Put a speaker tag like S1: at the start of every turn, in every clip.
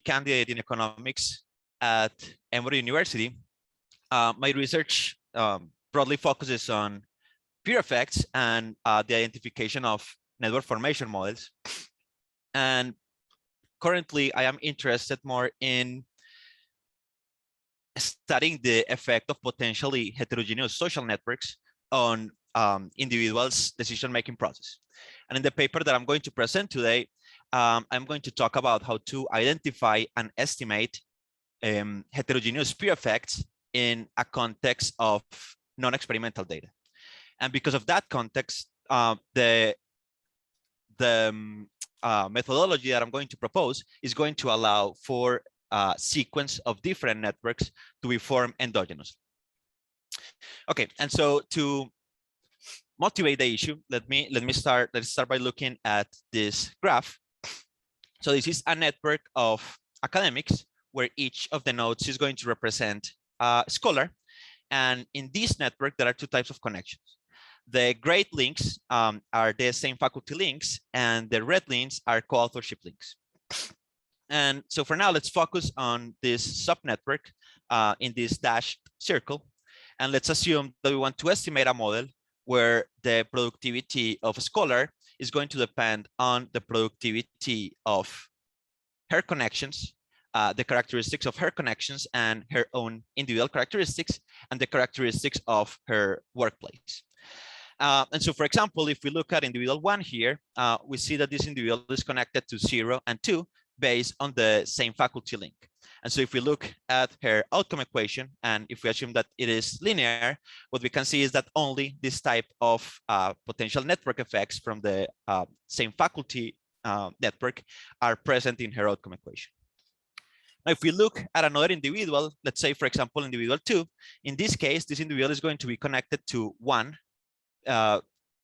S1: candidate in economics at Emory University. My research broadly focuses on peer effects and the identification of network formation models. And currently, I am interested more in studying the effect of potentially heterogeneous social networks on individuals' decision-making process. And in the paper that I'm going to present today, I'm going to talk about how to identify and estimate heterogeneous peer effects in a context of non-experimental data. And because of that context, the methodology that I'm going to propose is going to allow for a sequence of different networks to be formed endogenously. Okay, and so to motivate the issue, let's start by looking at this graph. So this is a network of academics where each of the nodes is going to represent a scholar. And in this network, there are two types of connections. The gray links are the same faculty links, and the red links are co-authorship links. And so for now, let's focus on this subnetwork in this dashed circle. And let's assume that we want to estimate a model where the productivity of a scholar is going to depend on the productivity of her connections, the characteristics of her connections and her own individual characteristics, and the characteristics of her workplace. And so, for example, if we look at individual 1 here, we see that this individual is connected to 0 and 2 based on the same faculty link. And so if we look at her outcome equation, and if we assume that it is linear, what we can see is that only this type of potential network effects from the same faculty network are present in her outcome equation. Now, if we look at another individual, let's say, for example, individual 2, in this case, this individual is going to be connected to 1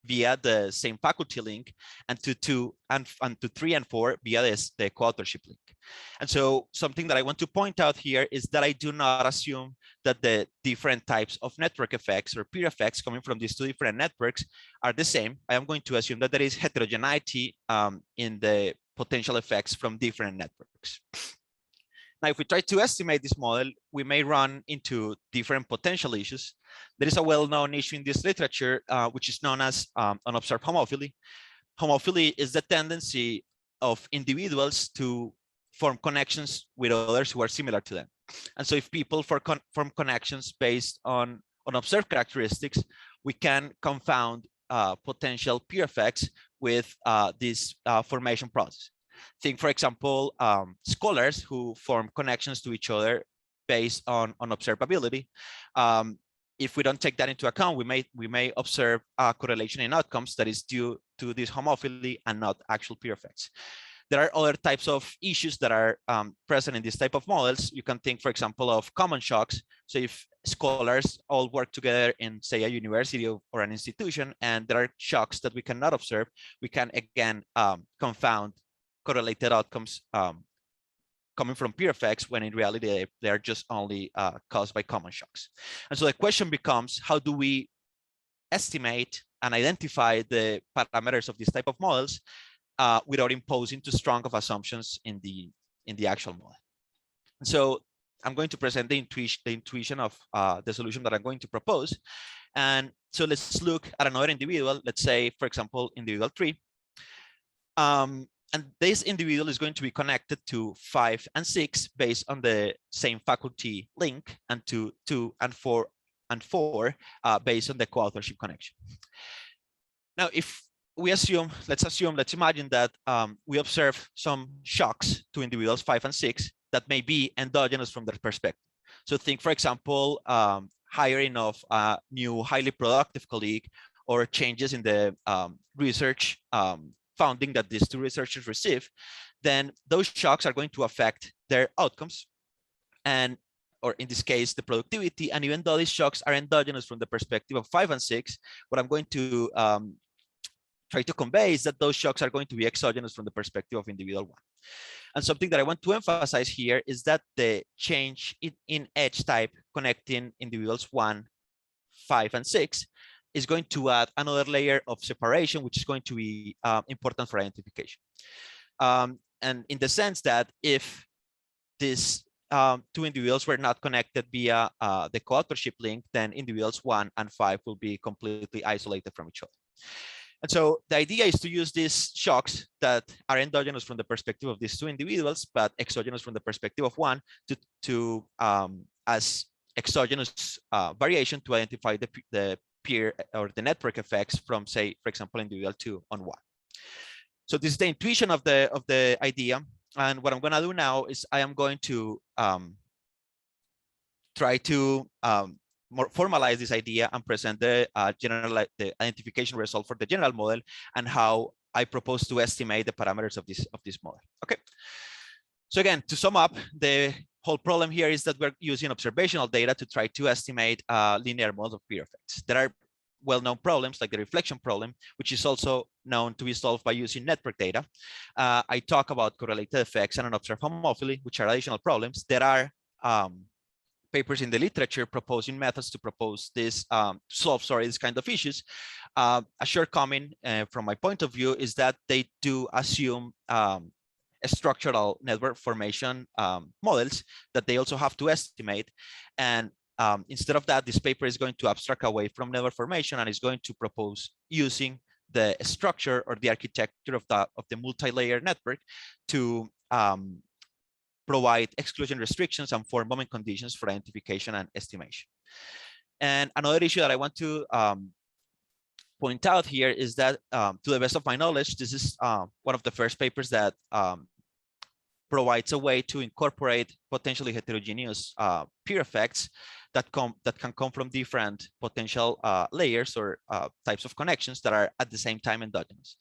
S1: via the same faculty link, and to 2 and to 3 and 4 via the co-authorship link. And so something that I want to point out here is that I do not assume that the different types of network effects or peer effects coming from these two different networks are the same. I am going to assume that there is heterogeneity in the potential effects from different networks. Now, if we try to estimate this model, we may run into different potential issues. There is a well-known issue in this literature, which is known as unobserved homophily. Homophily is the tendency of individuals to form connections with others who are similar to them. And so if people form connections based on unobserved characteristics, we can confound potential peer effects with this formation process. Think, for example, scholars who form connections to each other based on observability. If we don't take that into account, we may observe a correlation in outcomes that is due to this homophily and not actual peer effects. There are other types of issues that are present in this type of models. You can think, for example, of common shocks. So if scholars all work together in, say, a university or an institution, and there are shocks that we cannot observe, we can again confound correlated outcomes coming from peer effects when in reality they are just only caused by common shocks. And so the question becomes, how do we estimate and identify the parameters of this type of models without imposing too strong of assumptions in the actual model? And so I'm going to present the intuition of the solution that I'm going to propose. And so let's look at another individual. Let's say, for example, individual 3. And this individual is going to be connected to 5 and 6 based on the same faculty link, and to 2 and 4 based on the co-authorship connection. Now, if we assume, let's imagine that we observe some shocks to individuals 5 and 6 that may be endogenous from their perspective. So think, for example, hiring of a new highly productive colleague, or changes in the research funding that these two researchers receive, then those shocks are going to affect their outcomes, and, or in this case, the productivity. And even though these shocks are endogenous from the perspective of 5 and 6, what I'm going to try to convey is that those shocks are going to be exogenous from the perspective of individual 1. And something that I want to emphasize here is that the change in edge type connecting individuals 1, 5, and 6 is going to add another layer of separation, which is going to be important for identification. And in the sense that if these two individuals were not connected via the coauthorship link, then individuals 1 and 5 will be completely isolated from each other. And so the idea is to use these shocks that are endogenous from the perspective of these two individuals, but exogenous from the perspective of one, as exogenous variation to identify the peer or the network effects from, say, for example, individual 2 on 1. So this is the intuition of the idea. And what I'm going to do now is I am going to try to more formalize this idea and present the the identification result for the general model and how I propose to estimate the parameters of this model. Okay. So again, to sum up, the whole problem here is that we're using observational data to try to estimate linear models of peer effects. There are well-known problems like the reflection problem, which is also known to be solved by using network data. I talk about correlated effects and unobserved homophily, which are additional problems. There are papers in the literature proposing methods to propose this, solve this kind of issues. A shortcoming from my point of view is that they do assume structural network formation models that they also have to estimate. And instead of that, this paper is going to abstract away from network formation and is going to propose using the structure or the architecture of the multi-layer network to provide exclusion restrictions and form moment conditions for identification and estimation. And another issue that I want to point out here is that, to the best of my knowledge, this is one of the first papers that provides a way to incorporate potentially heterogeneous peer effects that can come from different potential layers or types of connections that are at the same time endogenous.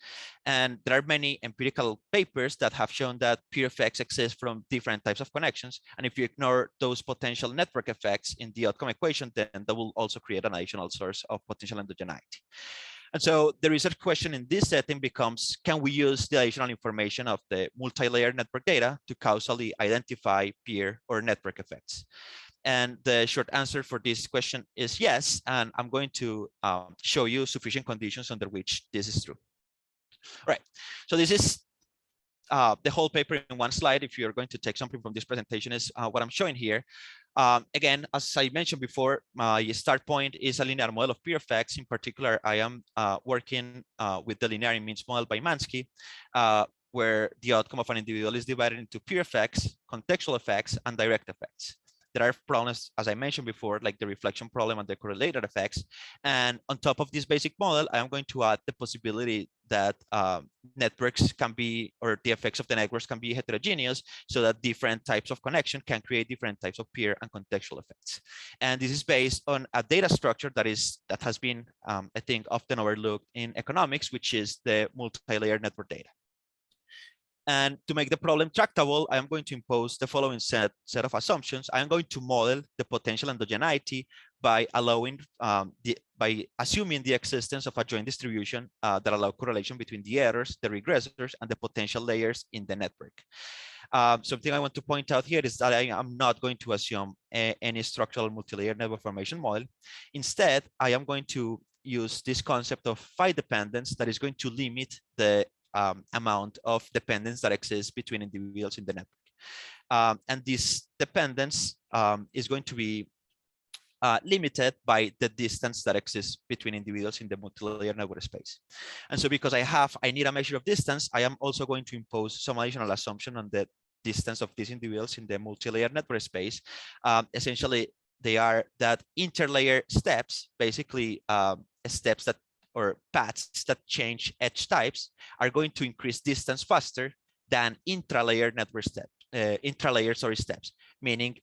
S1: And there are many empirical papers that have shown that peer effects exist from different types of connections. And if you ignore those potential network effects in the outcome equation, then that will also create an additional source of potential endogeneity. And so the research question in this setting becomes, can we use the additional information of the multi-layer network data to causally identify peer or network effects? And the short answer for this question is yes. And I'm going to show you sufficient conditions under which this is true. All right, so this is the whole paper in one slide. If you're going to take something from this presentation is what I'm showing here. Again, as I mentioned before, my start point is a linear model of peer effects. In particular, I am working with the linear means model by Mansky, where the outcome of an individual is divided into peer effects, contextual effects, and direct effects. There are problems, as I mentioned before, like the reflection problem and the correlated effects. And on top of this basic model, I am going to add the possibility that networks can be, or the effects of the networks can be heterogeneous, so that different types of connection can create different types of peer and contextual effects. And this is based on a data structure that has been, I think, often overlooked in economics, which is the multi-layer network data. And to make the problem tractable, I am going to impose the following set of assumptions. I am going to model the potential endogeneity by by assuming the existence of a joint distribution that allow correlation between the errors, the regressors, and the potential layers in the network. Something I want to point out here is that I am not going to assume any structural multi-layer network formation model. Instead, I am going to use this concept of phi dependence that is going to limit the amount of dependence that exists between individuals in the network. And this dependence is going to be limited by the distance that exists between individuals in the multi-layer network space. And so because I need a measure of distance, I am also going to impose some additional assumption on the distance of these individuals in the multi-layer network space. Essentially, they are that interlayer steps, basically steps that, or paths that change edge types, are going to increase distance faster than intralayer network steps, meaning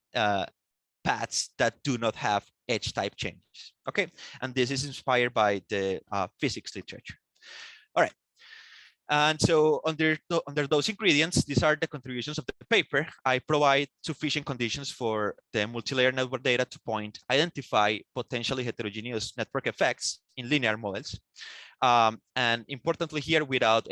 S1: paths that do not have edge type changes. Okay, and this is inspired by the physics literature. All right, and so under those ingredients, these are the contributions of the paper. I provide sufficient conditions for the multi-layer network data to identify potentially heterogeneous network effects in linear models. And importantly here, without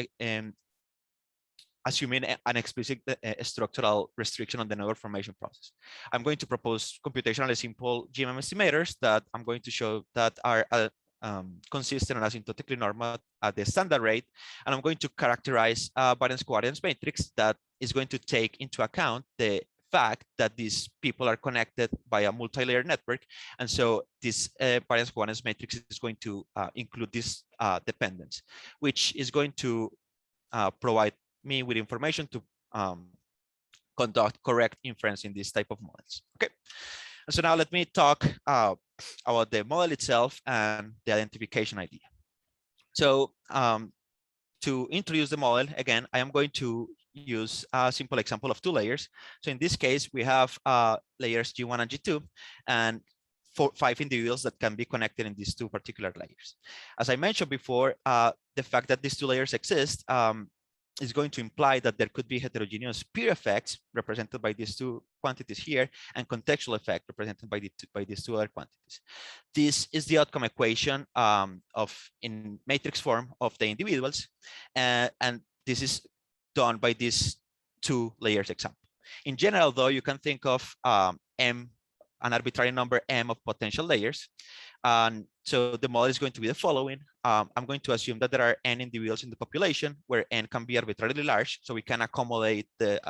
S1: assuming an explicit structural restriction on the network formation process. I'm going to propose computationally simple GMM estimators that I'm going to show that are consistent and asymptotically normal at the standard rate. And I'm going to characterize a variance covariance matrix that is going to take into account the fact that these people are connected by a multi-layer network. And so this variance covariance matrix is going to include this dependence, which is going to provide me with information to conduct correct inference in this type of models. Okay, and so now let me talk about the model itself and the identification idea. So to introduce the model, again, I am going to use a simple example of 2 layers. So in this case, we have layers G1 and G2, and 5 individuals that can be connected in these 2 particular layers. As I mentioned before, the fact that these 2 layers exist is going to imply that there could be heterogeneous peer effects represented by these 2 quantities here, and contextual effect represented by these 2 other quantities. This is the outcome equation in matrix form of the individuals, and this is done by these 2 layers example. In general, though, you can think of M, an arbitrary number M of potential layers. And so the model is going to be the following. I'm going to assume that there are n individuals in the population where n can be arbitrarily large, so we can accommodate the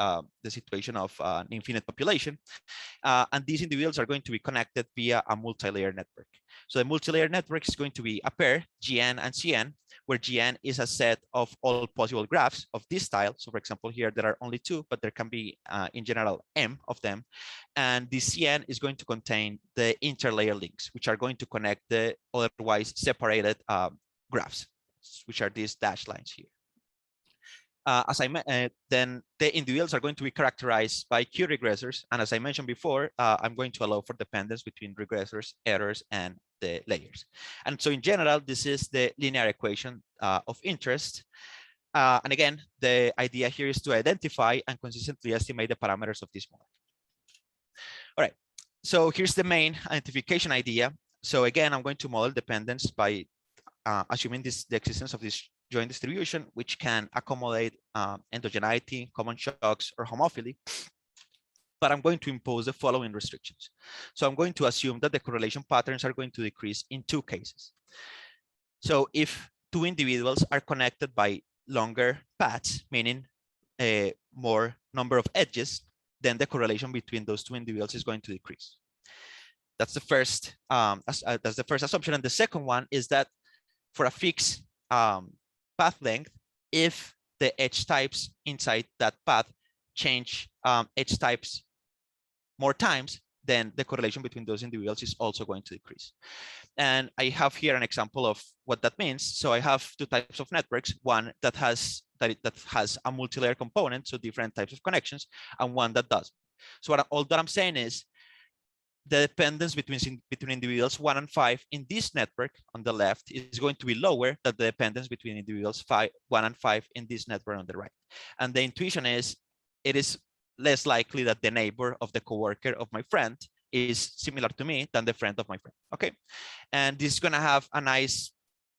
S1: situation of an infinite population. And these individuals are going to be connected via a multi-layer network. So the multi-layer network is going to be a pair, Gn and Cn, where Gn is a set of all possible graphs of this style. So for example, here there are only 2, but there can be in general m of them. And the Cn is going to contain the interlayer links, which are going to connect the otherwise separated graphs, which are these dashed lines here. Then the individuals are going to be characterized by Q regressors. And as I mentioned before, I'm going to allow for dependence between regressors, errors, and the layers. And so in general, this is the linear equation of interest. And again, the idea here is to identify and consistently estimate the parameters of this model. All right, so here's the main identification idea. So again, I'm going to model dependence by assuming the existence of this joint distribution, which can accommodate endogeneity, common shocks, or homophily. But I'm going to impose the following restrictions. So I'm going to assume that the correlation patterns are going to decrease in 2 cases. So if 2 individuals are connected by longer paths, meaning a more number of edges, then the correlation between those 2 individuals is going to decrease. That's the first assumption. And the second one is that for a fixed path length, if the edge types inside that path change edge types more times, then the correlation between those individuals is also going to decrease. And I have here an example of what that means. So I have 2 types of networks, one that has a multi-layer component, so different types of connections, and one that doesn't. So all that I'm saying is the dependence between individuals 1 and 5 in this network on the left is going to be lower than the dependence between individuals 1 and 5 in this network on the right. And the intuition is, it is less likely that the neighbor of the coworker of my friend is similar to me than the friend of my friend. Okay, and this is going to have a nice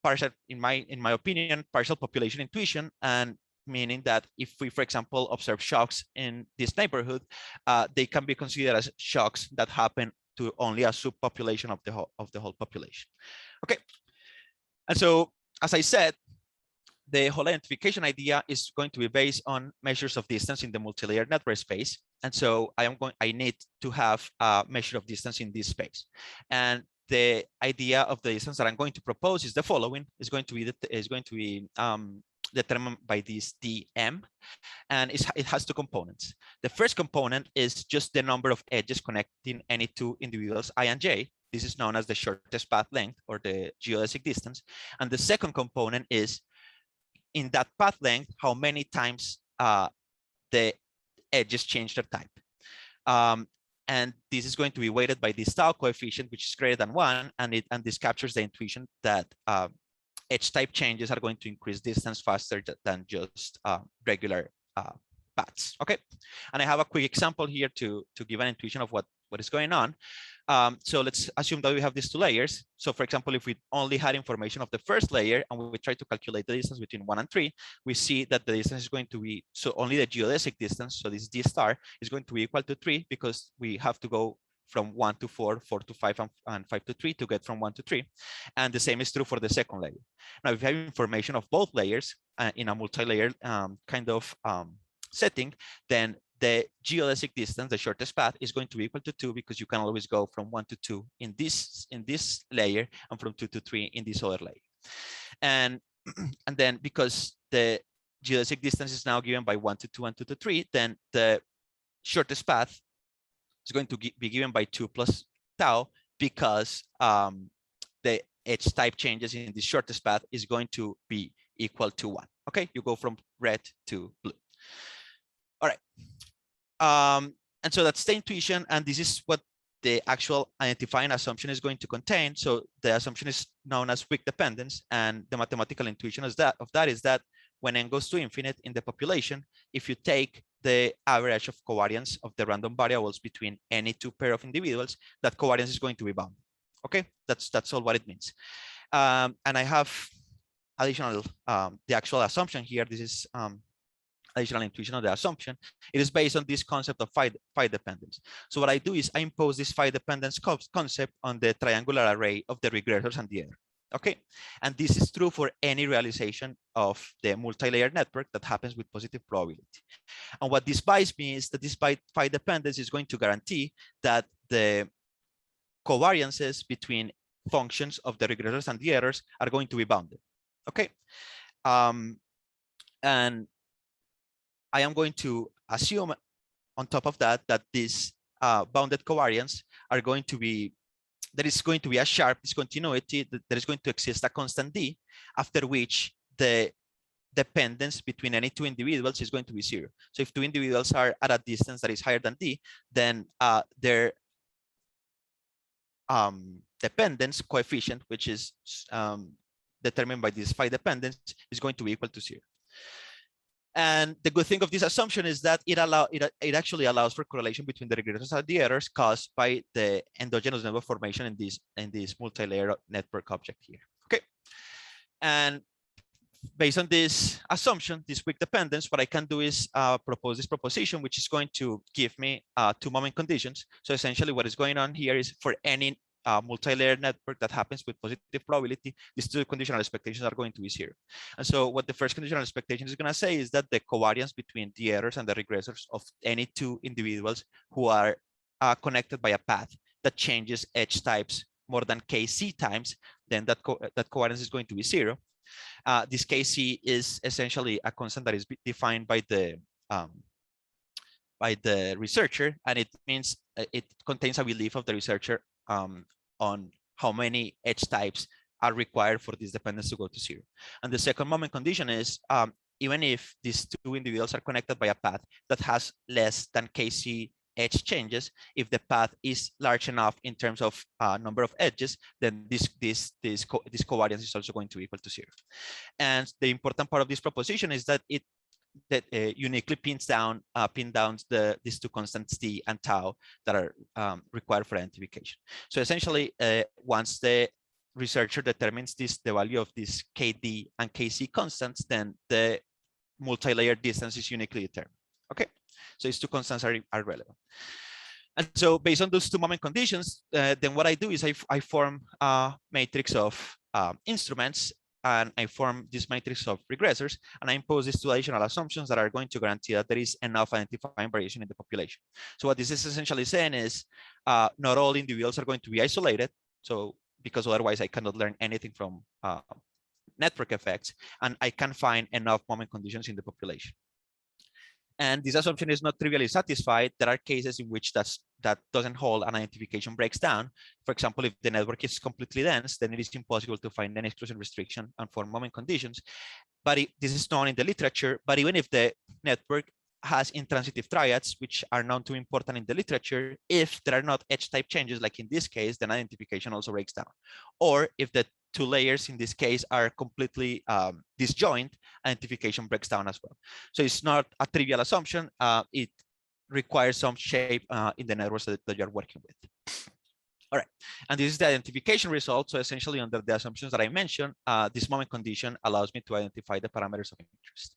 S1: partial, in my opinion, partial population intuition, and meaning that if we, for example, observe shocks in this neighborhood, they can be considered as shocks that happen to only a subpopulation of the whole population. Okay, and so as I said, the whole identification idea is going to be based on measures of distance in the multi-layer network space. And so I need to have a measure of distance in this space. And the idea of the distance that I'm going to propose is the following: is going to be determined by this dm, and it has 2 components. The first component is just the number of edges connecting any 2 individuals I and j. This is known as the shortest path length, or the geodesic distance. And the second component is, in that path length, how many times the edges change their type. And this is going to be weighted by this tau coefficient, which is greater than 1, and this captures the intuition that edge type changes are going to increase distance faster than just regular paths. Okay, and I have a quick example here to give an intuition of what is going on. So let's assume that we have these 2 layers. So for example, if we only had information of the first layer and we try to calculate the distance between 1 and 3, we see that the distance is going to be, so only the geodesic distance, so this d star, is going to be equal to 3, because we have to go from 1 to 4, 4 to 5, and 5 to 3 to get from 1 to 3. And the same is true for the second layer. Now, if you have information of both layers in a multi-layer kind of setting, then the geodesic distance, the shortest path, is going to be equal to 2 because you can always go from 1 to 2 in this layer and from 2 to 3 in this other layer. And and then because the geodesic distance is now given by 1 to 2 and 2 to 3, then the shortest path is going to be given by 2 plus tau because the edge type changes in the shortest path is going to be equal to 1. Okay, you go from red to blue. All right. And so that's the intuition, and this is what the actual identifying assumption is going to contain. So the assumption is known as weak dependence, and the mathematical intuition of that is that when n goes to infinite in the population, if you take the average of covariance of the random variables between any two pair of individuals, that covariance is going to be bounded. Okay, that's all what it means. And I have additional the actual assumption here. This is additional intuition of the assumption. It is based on this concept of phi dependence. So what I do is I impose this phi dependence concept on the triangular array of the regressors and the error. Okay, and this is true for any realization of the multi-layer network that happens with positive probability. And what this buys me is that this phi dependence is going to guarantee that the covariances between functions of the regressors and the errors are going to be bounded. Okay, and I am going to assume on top of that that these bounded covariance are going to be, there is going to be a sharp discontinuity, that there is going to exist a constant d, after which the dependence between any two individuals is going to be 0. So if two individuals are at a distance that is higher than d, then their dependence coefficient, which is determined by this phi dependence, is going to be equal to 0. And the good thing of this assumption is that it actually allows for correlation between the regressors and the errors caused by the endogenous network formation in this multi-layer network object here. Okay, and based on this assumption, this weak dependence, what I can do is propose this proposition, which is going to give me two moment conditions. So essentially, what is going on here is for any multi-layer network that happens with positive probability, these two conditional expectations are going to be 0. And so what the first conditional expectation is going to say is that the covariance between the errors and the regressors of any two individuals who are connected by a path that changes edge types more than kc times, then that covariance is going to be 0. This kc is essentially a constant that is defined by the researcher, and it means it contains a belief of the researcher on how many edge types are required for this dependence to go to 0. And the second moment condition is even if these two individuals are connected by a path that has less than kc edge changes, if the path is large enough in terms of number of edges, then this covariance is also going to be equal to 0. And the important part of this proposition is that it uniquely pins down these two constants t and tau that are required for identification. So essentially, once the researcher determines the value of these kd and kc constants, then the multi-layer distance is uniquely determined. Okay, so these two constants are relevant. And so based on those two moment conditions, then what I do is I form a matrix of instruments, and I form this matrix of regressors, and I impose these two additional assumptions that are going to guarantee that there is enough identifying variation in the population. So what this is essentially saying is not all individuals are going to be isolated. So because otherwise I cannot learn anything from network effects, and I can find enough moment conditions in the population. And this assumption is not trivially satisfied. There are cases in which that doesn't hold and identification breaks down. For example, if the network is completely dense, then it is impossible to find any exclusion restriction and form moment conditions. But this is known in the literature. But even if the network has intransitive triads, which are known to be important in the literature, if there are not edge type changes, like in this case, then identification also breaks down. Or if the two layers in this case are completely disjoint, identification breaks down as well. So it's not a trivial assumption. It requires some shape in the networks that you're working with. All right, and this is the identification result. So essentially, under the assumptions that I mentioned, this moment condition allows me to identify the parameters of interest.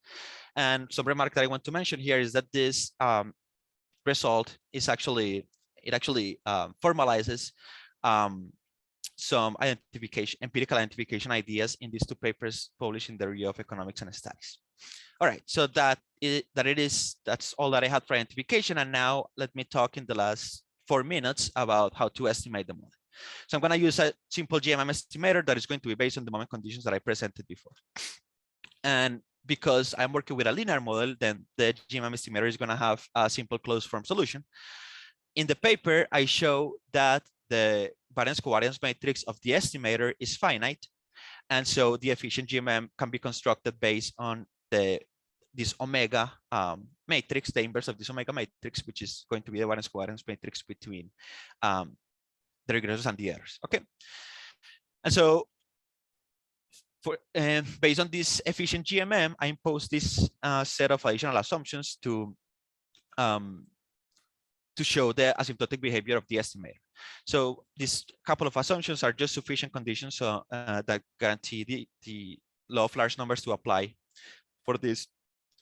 S1: And some remark that I want to mention here is that this result is actually, formalizes some empirical identification ideas in these two papers published in the Review of Economics and Studies. All right, so that's all that I had for identification. And now let me talk in the last 4 minutes about how to estimate the model. So I'm going to use a simple GMM estimator that is going to be based on the moment conditions that I presented before. And because I'm working with a linear model, then the GMM estimator is going to have a simple closed form solution. In the paper, I show that the variance covariance matrix of the estimator is finite. And so the efficient GMM can be constructed based on this omega matrix, the inverse of this omega matrix, which is going to be the variance covariance matrix between the regressors and the errors. Okay. And so based on this efficient GMM, I impose this set of additional assumptions to show the asymptotic behavior of the estimator. So these couple of assumptions are just sufficient conditions that guarantee the law of large numbers to apply for these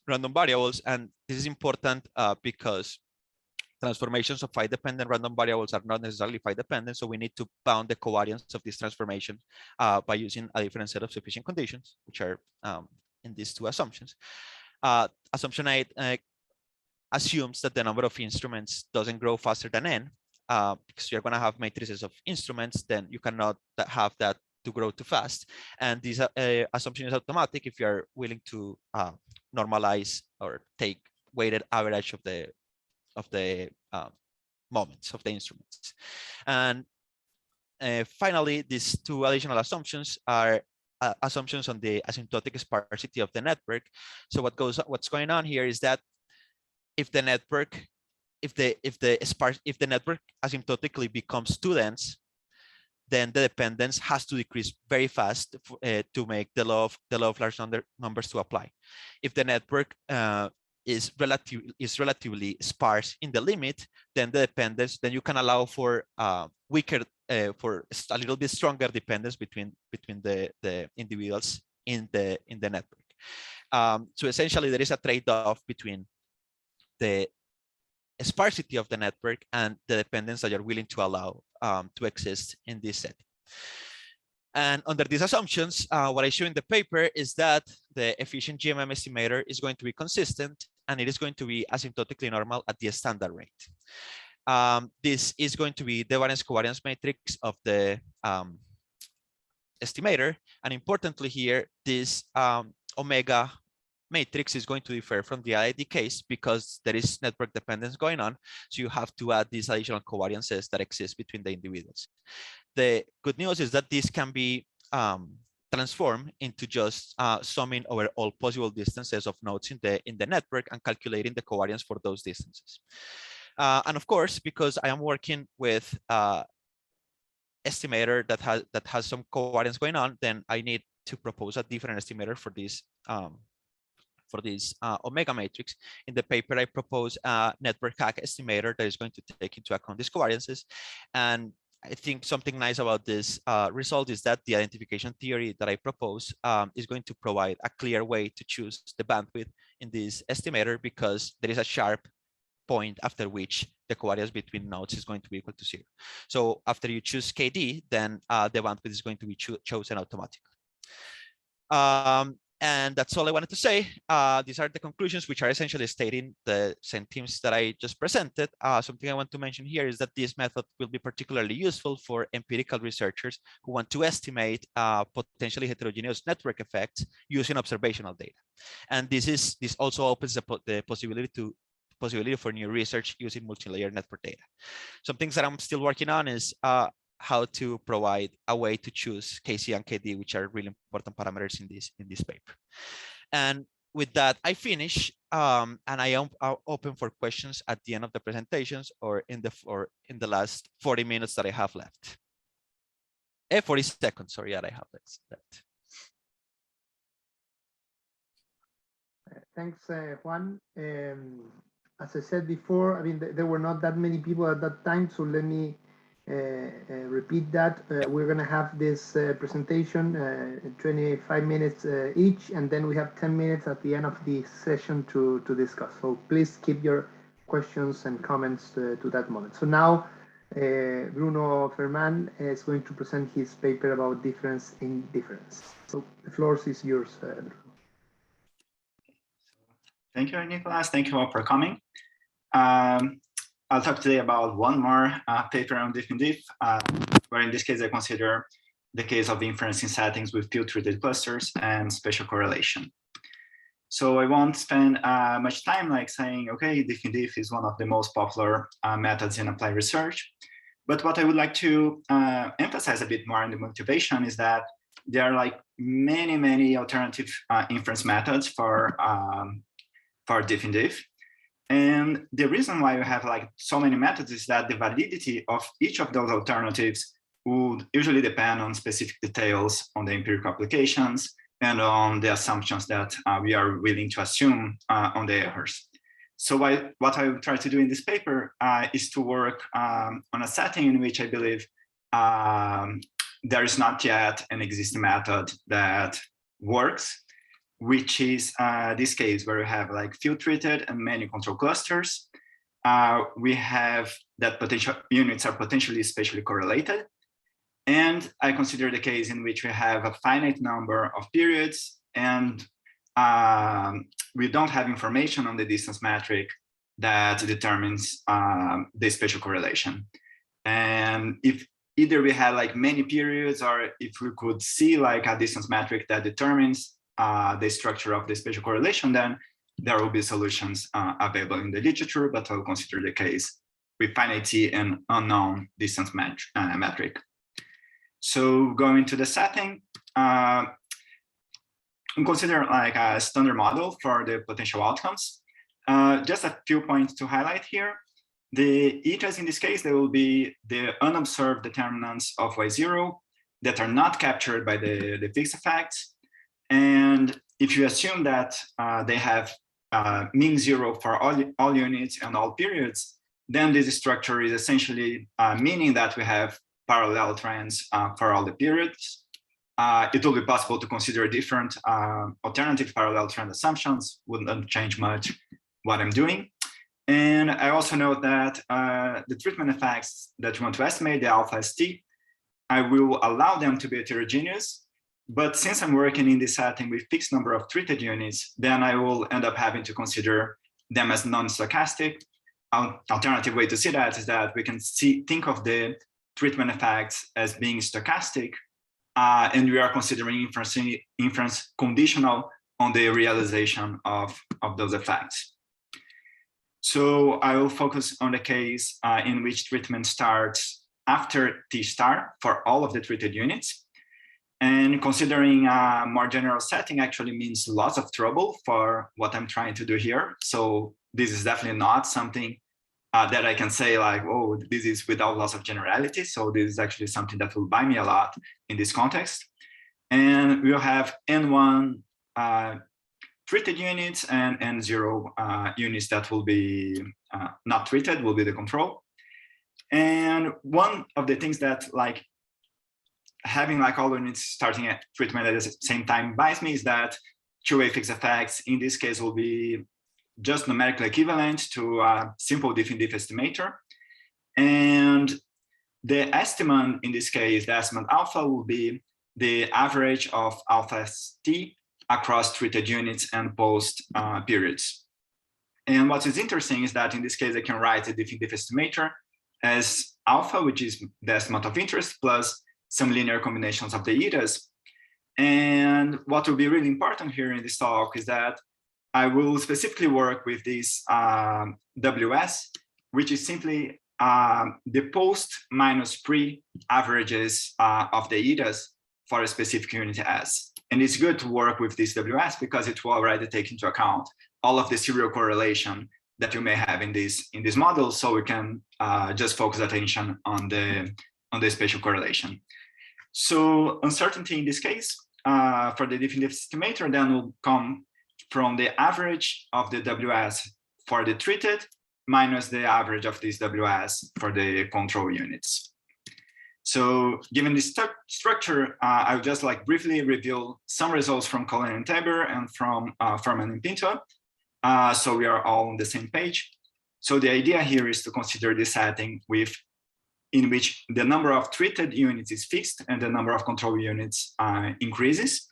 S1: random variables. And this is important because transformations of phi-dependent random variables are not necessarily phi-dependent. So we need to bound the covariance of this transformation by using a different set of sufficient conditions, which are in these two assumptions. Assumption 8 assumes that the number of instruments doesn't grow faster than n, because you're going to have matrices of instruments, then you cannot have that to grow too fast. And this assumption is automatic if you're willing to normalize or take weighted average of the moments of the instruments. And finally, these two additional assumptions are assumptions on the asymptotic sparsity of the network. So what's going on here is that if the network, if the network asymptotically becomes too dense, then the dependence has to decrease very fast to make the law of large numbers to apply. If the network is relatively sparse in the limit, then the dependence, then you can allow for weaker, for a little bit stronger dependence between the individuals in the network. So essentially, there is a trade-off between the sparsity of the network and the dependence that you're willing to allow to exist in this setting. And under these assumptions, what I show in the paper is that the efficient GMM estimator is going to be consistent and it is going to be asymptotically normal at the standard rate. This is going to be the variance covariance matrix of the estimator. And importantly here, this omega matrix is going to differ from the IID case because there is network dependence going on. So you have to add these additional covariances that exist between the individuals. The good news is that this can be transformed into just summing over all possible distances of nodes in the network and calculating the covariance for those distances. And of course, because I am working with estimator that has some covariance going on, then I need to propose a different estimator for this omega matrix. In the paper, I propose a network hack estimator that is going to take into account these covariances. And I think something nice about this result is that the identification theory that I propose is going to provide a clear way to choose the bandwidth in this estimator because there is a sharp point after which the covariance between nodes is going to be equal to 0. So after you choose KD, then the bandwidth is going to be chosen automatically. And that's all I wanted to say. These are the conclusions, which are essentially stating the same themes that I just presented. Something I want to mention here is that this method will be particularly useful for empirical researchers who want to estimate potentially heterogeneous network effects using observational data. And this also opens the possibility for new research using multi-layer network data. Some things that I'm still working on is how to provide a way to choose KC and KD, which are really important parameters in this paper. And with that, I finish, and I am open for questions at the end of the presentations or in the last 40 minutes that I have left. 40 seconds, sorry, that I have left.
S2: Thanks, Juan. As I said before, I mean, there were not that many people at that time, so let me repeat that. We're going to have this presentation 25 minutes each, and then we have 10 minutes at the end of the session to discuss. So please keep your questions and comments to that moment. So now Bruno Ferman is going to present his paper about difference in difference. So the floor is yours, Bruno.
S3: Thank you, Nicolas. Thank you all for coming. I'll talk today about one more paper on diff and diff, where in this case I consider the case of inferencing settings with field-treated clusters and spatial correlation. So I won't spend much time like saying, okay, diff and diff is one of the most popular methods in applied research. But what I would like to emphasize a bit more in the motivation is that there are like many alternative inference methods for diff and diff. And the reason why we have like so many methods is that the validity of each of those alternatives would usually depend on specific details on the empirical applications and on the assumptions that we are willing to assume on the errors. So what I will try to do in this paper is to work on a setting in which I believe there is not yet an existing method that works, which is this case where we have like field-treated and many control clusters. We have that potential units are potentially spatially correlated. And I consider the case in which we have a finite number of periods and we don't have information on the distance metric that determines the spatial correlation. And if either we had like many periods or if we could see like a distance metric that determines the structure of the spatial correlation, then there will be solutions available in the literature, but I'll consider the case with finite and unknown distance metric. So going to the setting, consider like a standard model for the potential outcomes. Just a few points to highlight here. The etas in this case, they will be the unobserved determinants of Y0 that are not captured by the fixed effects. And if you assume that they have mean zero for all units and all periods, then this structure is essentially meaning that we have parallel trends for all the periods. It will be possible to consider different alternative parallel trend assumptions, wouldn't change much what I'm doing. And I also note that the treatment effects that you want to estimate, the alpha ST, I will allow them to be heterogeneous. But since I'm working in this setting with fixed number of treated units, then I will end up having to consider them as non-stochastic. Alternative way to see that is that we can think of the treatment effects as being stochastic, and we are considering inference conditional on the realization of those effects. So I will focus on the case in which treatment starts after T star for all of the treated units. And considering a more general setting actually means lots of trouble for what I'm trying to do here. So this is definitely not something that I can say like, oh, this is without loss of generality. So this is actually something that will buy me a lot in this context. And we'll have N1 treated units and N0 units that will be not treated, will be the control. And one of the things that like having like all units starting at treatment at the same time buys me is that two-way fixed effects in this case will be just numerically equivalent to a simple diff and diff estimator. And the estimate in this case, the estimate alpha will be the average of alpha ST across treated units and post periods. And what is interesting is that in this case, I can write a diff and diff estimator as alpha, which is the estimate of interest, plus some linear combinations of the etas. And what will be really important here in this talk is that I will specifically work with this WS, which is simply the post minus pre averages of the etas for a specific unit S. And it's good to work with this WS because it will already take into account all of the serial correlation that you may have in this model, so we can just focus attention on the spatial correlation. So uncertainty in this case for the diff and diff estimator then will come from the average of the WS for the treated minus the average of this WS for the control units. So given this structure, I'll just like briefly reveal some results from Colin and Tabor and from Furman and Pinto. So we are all on the same page. So the idea here is to consider this setting in which the number of treated units is fixed and the number of control units increases.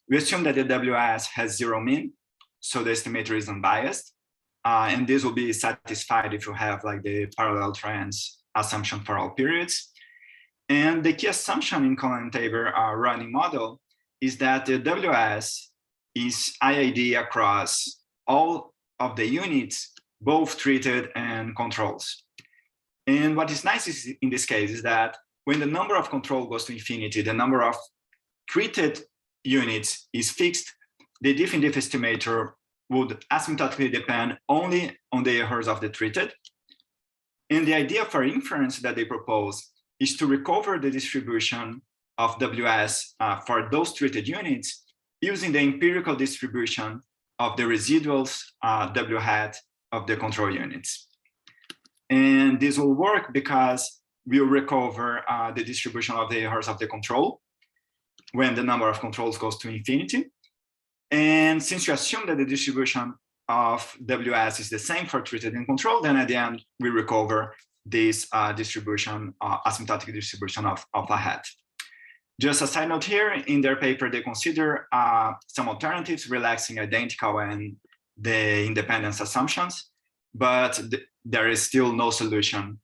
S3: We assume that the WS has zero mean. so the estimator is unbiased. And this will be satisfied if you have like the parallel trends assumption for all periods. And the key assumption in Colin-Tabor running model is that the WS is IID across all of the units, both treated and controls. And what is nice is, in this case is that when the number of control goes to infinity, the number of treated units is fixed, the diff estimator would asymptotically depend only on the errors of the treated. And the idea for inference that they propose is to recover the distribution of WS for those treated units using the empirical distribution of the residuals W hat of the control units. And this will work because we'll recover the distribution of the errors of the control when the number of controls goes to infinity. And since you assume that the distribution of WS is the same for treated and control, then at the end, we recover this distribution, asymptotic distribution of a hat. Just a side note here, in their paper, they consider some alternatives, relaxing identical and the independence assumptions, but there is still no solution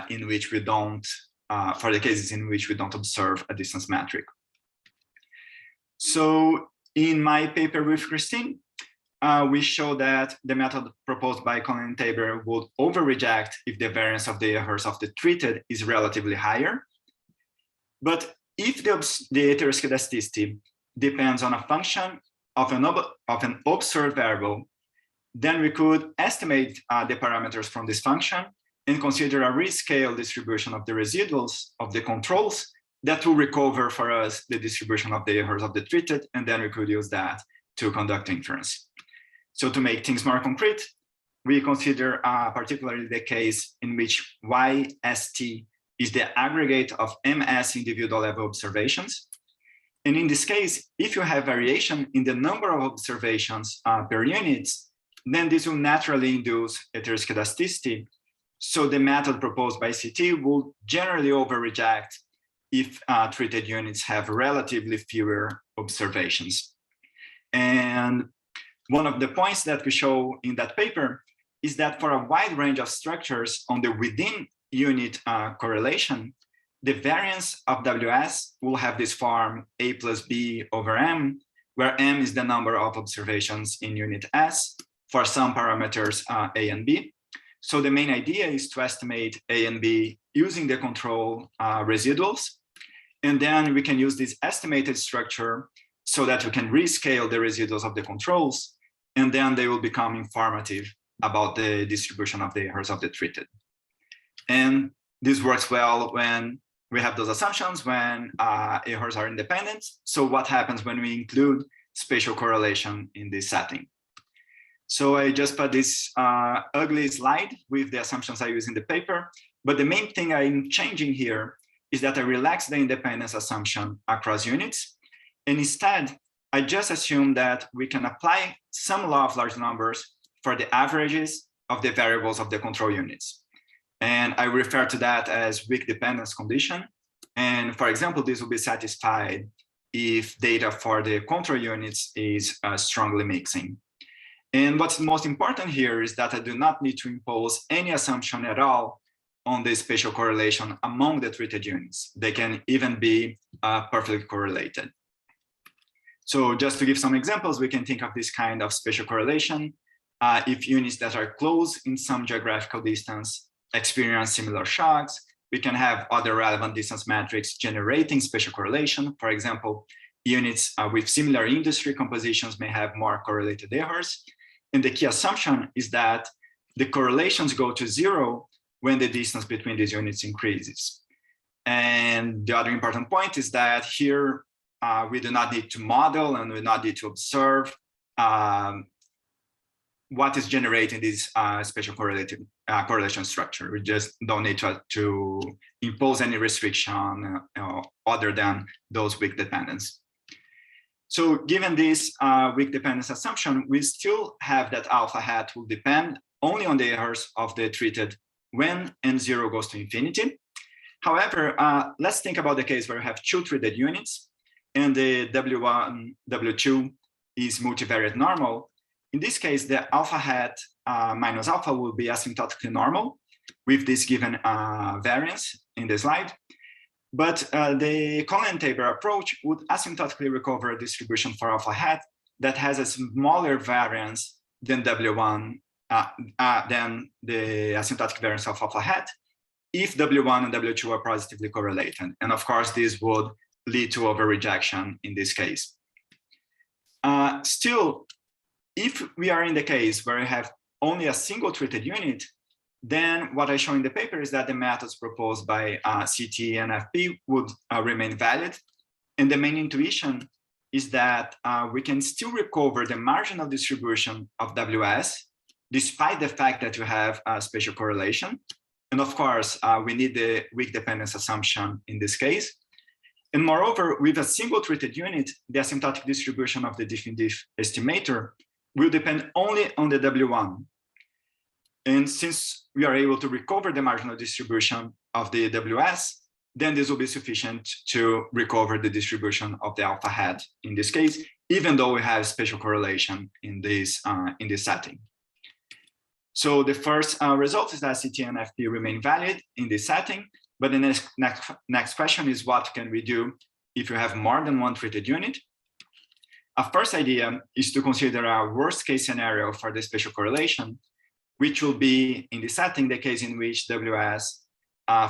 S3: in which we don't, for the cases in which we don't observe a distance metric. So in my paper with Christine, we show that the method proposed by Colin-Tabor would over-reject if the variance of the errors of the treated is relatively higher. But if the heteroscedasticity depends on a function of an observed variable, then we could estimate the parameters from this function and consider a rescale distribution of the residuals of the controls that will recover for us the distribution of the errors of the treated, and then we could use that to conduct inference. So to make things more concrete, we consider particularly the case in which YST is the aggregate of MS individual level observations. And in this case, if you have variation in the number of observations per unit, then this will naturally induce heteroscedasticity. So the method proposed by CT will generally over-reject if treated units have relatively fewer observations. And one of the points that we show in that paper is that for a wide range of structures on the within unit correlation, the variance of WS will have this form A plus B over M, where M is the number of observations in unit S for some parameters A and B. So the main idea is to estimate A and B using the control residuals. And then we can use this estimated structure so that we can rescale the residuals of the controls, and then they will become informative about the distribution of the errors of the treated. And this works well when we have those assumptions, when errors are independent. So what happens when we include spatial correlation in this setting? So I just put this ugly slide with the assumptions I use in the paper, but the main thing I'm changing here is that I relax the independence assumption across units. And instead, I just assume that we can apply some law of large numbers for the averages of the variables of the control units. And I refer to that as weak dependence condition. And for example, this will be satisfied if data for the control units is strongly mixing. And what's most important here is that I do not need to impose any assumption at all on the spatial correlation among the treated units. They can even be perfectly correlated. So just to give some examples, we can think of this kind of spatial correlation. If units that are close in some geographical distance experience similar shocks, we can have other relevant distance metrics generating spatial correlation. For example, units with similar industry compositions may have more correlated errors. And the key assumption is that the correlations go to zero when the distance between these units increases. And the other important point is that here we do not need to model and we do not need to observe what is generating this spatial correlation structure. We just don't need to impose any restriction other than those weak dependence. So given this weak dependence assumption, we still have that alpha hat will depend only on the errors of the treated when n0 goes to infinity. However, let's think about the case where we have two treated units and the W1, W2 is multivariate normal. In this case, the alpha hat minus alpha will be asymptotically normal with this given variance in the slide. But the Colin-Tabor approach would asymptotically recover a distribution for alpha hat that has a smaller variance than W1, than the asymptotic variance of alpha hat, if W1 and W2 are positively correlated. And of course, this would lead to over-rejection in this case. Still, if we are in the case where we have only a single treated unit, then what I show in the paper is that the methods proposed by CT and FP would remain valid. And the main intuition is that we can still recover the marginal distribution of WS, despite the fact that you have a spatial correlation. And of course, we need the weak dependence assumption in this case. And moreover, with a single treated unit, the asymptotic distribution of the diff-in-diff estimator will depend only on the W1. And since we are able to recover the marginal distribution of the WS, then this will be sufficient to recover the distribution of the alpha hat in this case, even though we have spatial correlation in this setting. So the first result is that CT and FP remain valid in this setting, but the next question is, what can we do if you have more than one treated unit? A first idea is to consider a worst case scenario for the spatial correlation, which will be in this setting the case in which WS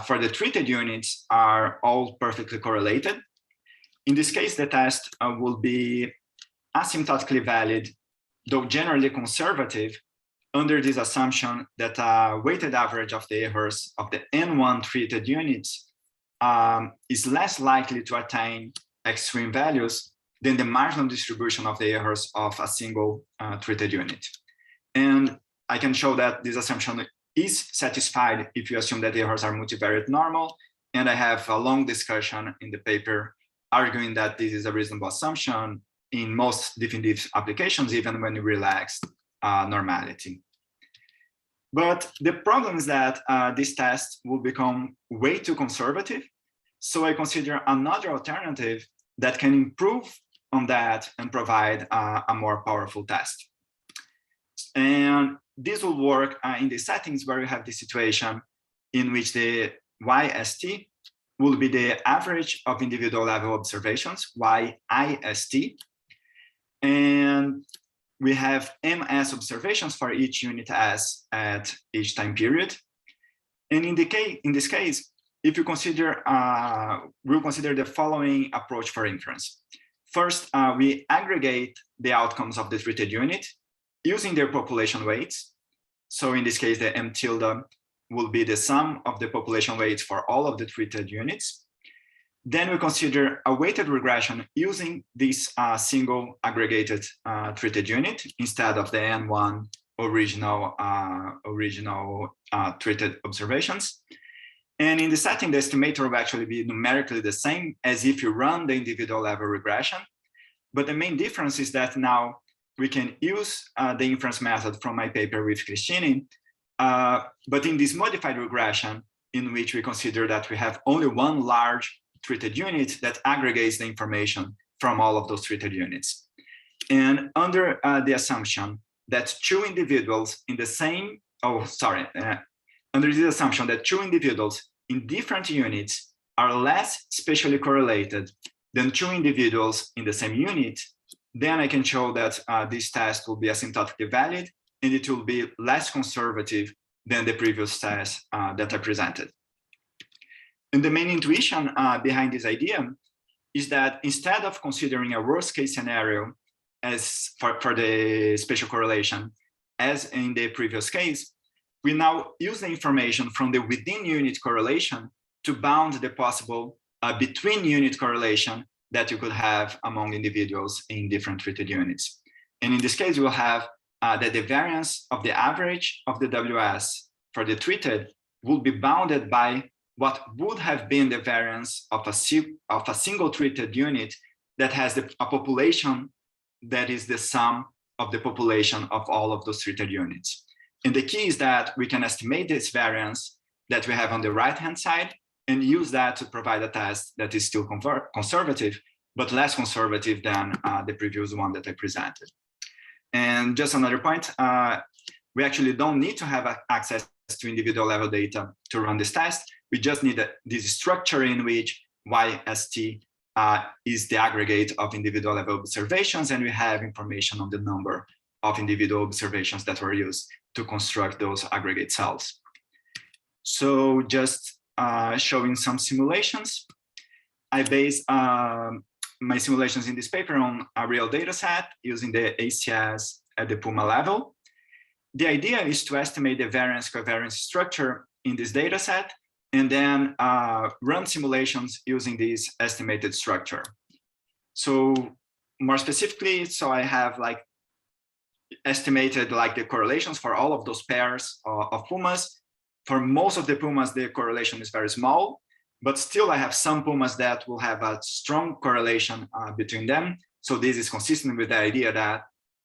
S3: for the treated units are all perfectly correlated. In this case, the test will be asymptotically valid, though generally conservative, under this assumption that a weighted average of the errors of the N1 treated units is less likely to attain extreme values than the marginal distribution of the errors of a single treated unit. And I can show that this assumption is satisfied if you assume that the errors are multivariate normal. And I have a long discussion in the paper arguing that this is a reasonable assumption in most diff-in-diff applications, even when you relax normality. But the problem is that this test will become way too conservative. So I consider another alternative that can improve on that and provide a more powerful test. And this will work in the settings where you have the situation in which the YST will be the average of individual level observations, YIST. And we have MS observations for each unit S at each time period. And in this case, if you consider, we'll consider the following approach for inference. First, we aggregate the outcomes of the treated unit using their population weights. So in this case, the M tilde will be the sum of the population weights for all of the treated units. Then we consider a weighted regression using this single aggregated treated unit instead of the N1 original treated observations. And in the setting, the estimator will actually be numerically the same as if you run the individual level regression. But the main difference is that now we can use the inference method from my paper with Christine, but in this modified regression, in which we consider that we have only one large treated unit that aggregates the information from all of those treated units. And under the assumption that two individuals in the same, under the assumption that two individuals in different units are less spatially correlated than two individuals in the same unit, then I can show that this test will be asymptotically valid and it will be less conservative than the previous test that I presented. And the main intuition behind this idea is that instead of considering a worst case scenario as for the spatial correlation, as in the previous case, we now use the information from the within unit correlation to bound the possible between unit correlation that you could have among individuals in different treated units. And in this case, we'll have that the variance of the average of the WS for the treated will be bounded by what would have been the variance of a single treated unit that has a population that is the sum of the population of all of those treated units. And the key is that we can estimate this variance that we have on the right-hand side and use that to provide a test that is still conservative, but less conservative than the previous one that I presented. And just another point, we actually don't need to have access to individual level data to run this test. We just need this structure in which YST is the aggregate of individual level observations, and we have information on the number of individual observations that were used to construct those aggregate cells. So just showing some simulations. I base my simulations in this paper on a real data set using the ACS at the PUMA level. The idea is to estimate the variance covariance structure in this data set and then run simulations using this estimated structure. So more specifically, so I have like estimated like the correlations for all of those pairs of pumas. For most of the pumas, the correlation is very small, but still I have some pumas that will have a strong correlation between them. So this is consistent with the idea that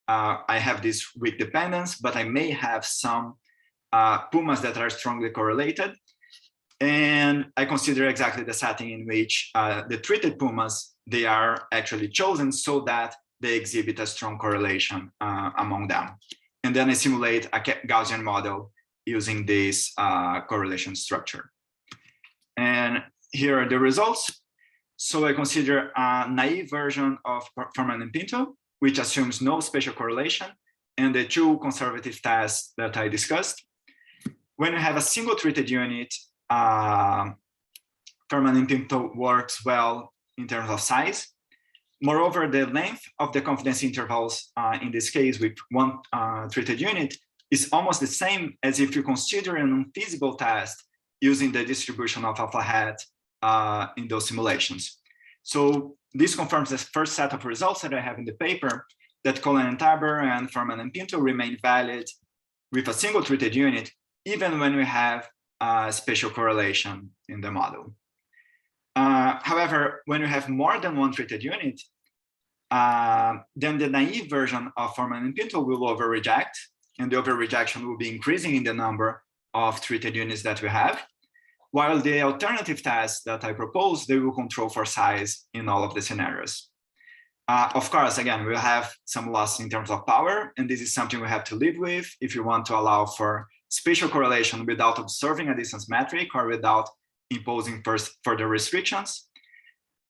S3: I have this weak dependence, but I may have some pumas that are strongly correlated. And I consider exactly the setting in which the treated pumas, they are actually chosen so that they exhibit a strong correlation among them. And then I simulate a Gaussian model using this correlation structure. And here are the results. So I consider a naive version of Furman and Pinto, which assumes no spatial correlation, and the two conservative tests that I discussed. When you have a single treated unit, Furman and Pinto works well in terms of size. Moreover, the length of the confidence intervals in this case with one treated unit is almost the same as if you consider an unfeasible test using the distribution of alpha hat in those simulations. So this confirms the first set of results that I have in the paper, that Cullen and Taber and Furman and Pinto remain valid with a single treated unit, even when we have spatial correlation in the model. However, when you have more than one treated unit, then the naive version of Furman and Pinto will over-reject, and the over-rejection will be increasing in the number of treated units that we have, while the alternative tests that I propose, they will control for size in all of the scenarios. Of course, again, we'll have some loss in terms of power, and this is something we have to live with if you want to allow for spatial correlation without observing a distance metric or without imposing further restrictions.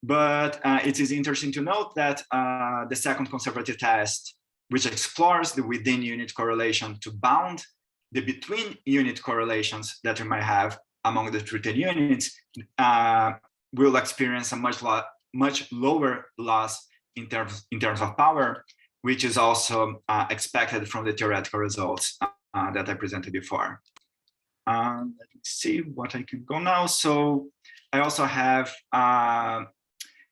S3: But it is interesting to note that the second conservative test, which explores the within unit correlation to bound the between unit correlations that we might have among the treated units, will experience a much lower loss in terms of power, which is also expected from the theoretical results that I presented before. Let me see what I can go now. So I also have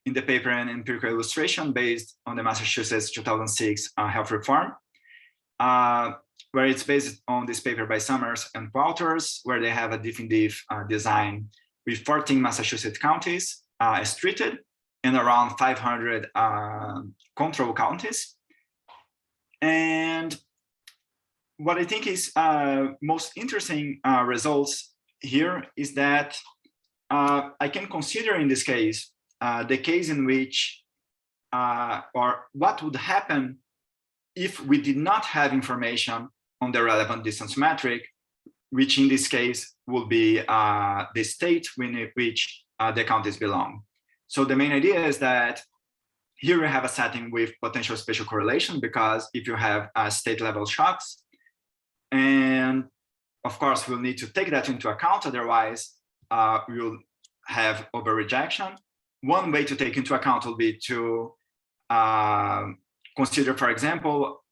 S3: in the paper an empirical illustration based on the Massachusetts 2006 health reform, where it's based on this paper by Summers and Walters, where they have a diff-in-diff design with 14 Massachusetts counties as treated and around 500 control counties. And what I think is most interesting results here is that I can consider in this case the case in which, or what would happen if we did not have information on the relevant distance metric, which in this case will be the state in which the counties belong. So the main idea is that here we have a setting with potential spatial correlation, because if you have state level shocks, and of course we'll need to take that into account, otherwise we'll have over-rejection. One way to take into account will be to consider, for example,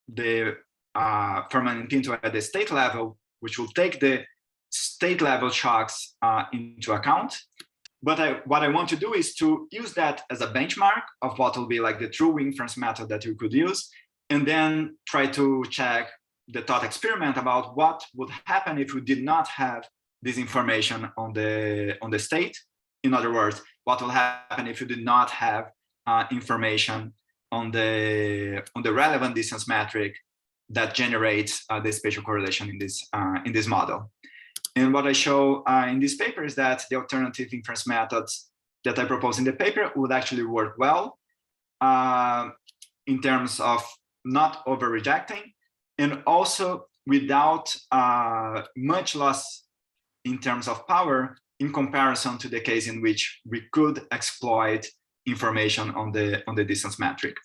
S3: the Furman and Pinto at the state level, which will take the state level shocks into account. But what I want to do is to use that as a benchmark of what will be like the true inference method that you could use, and then try to check the thought experiment about what would happen if we did not have this information on the state. In other words, what will happen if you did not have information on the relevant distance metric that generates the spatial correlation in this model. And what I show in this paper is that the alternative inference methods that I propose in the paper would actually work well in terms of not over rejecting, and also without much loss in terms of power in comparison to the case in which we could exploit information on the distance metric.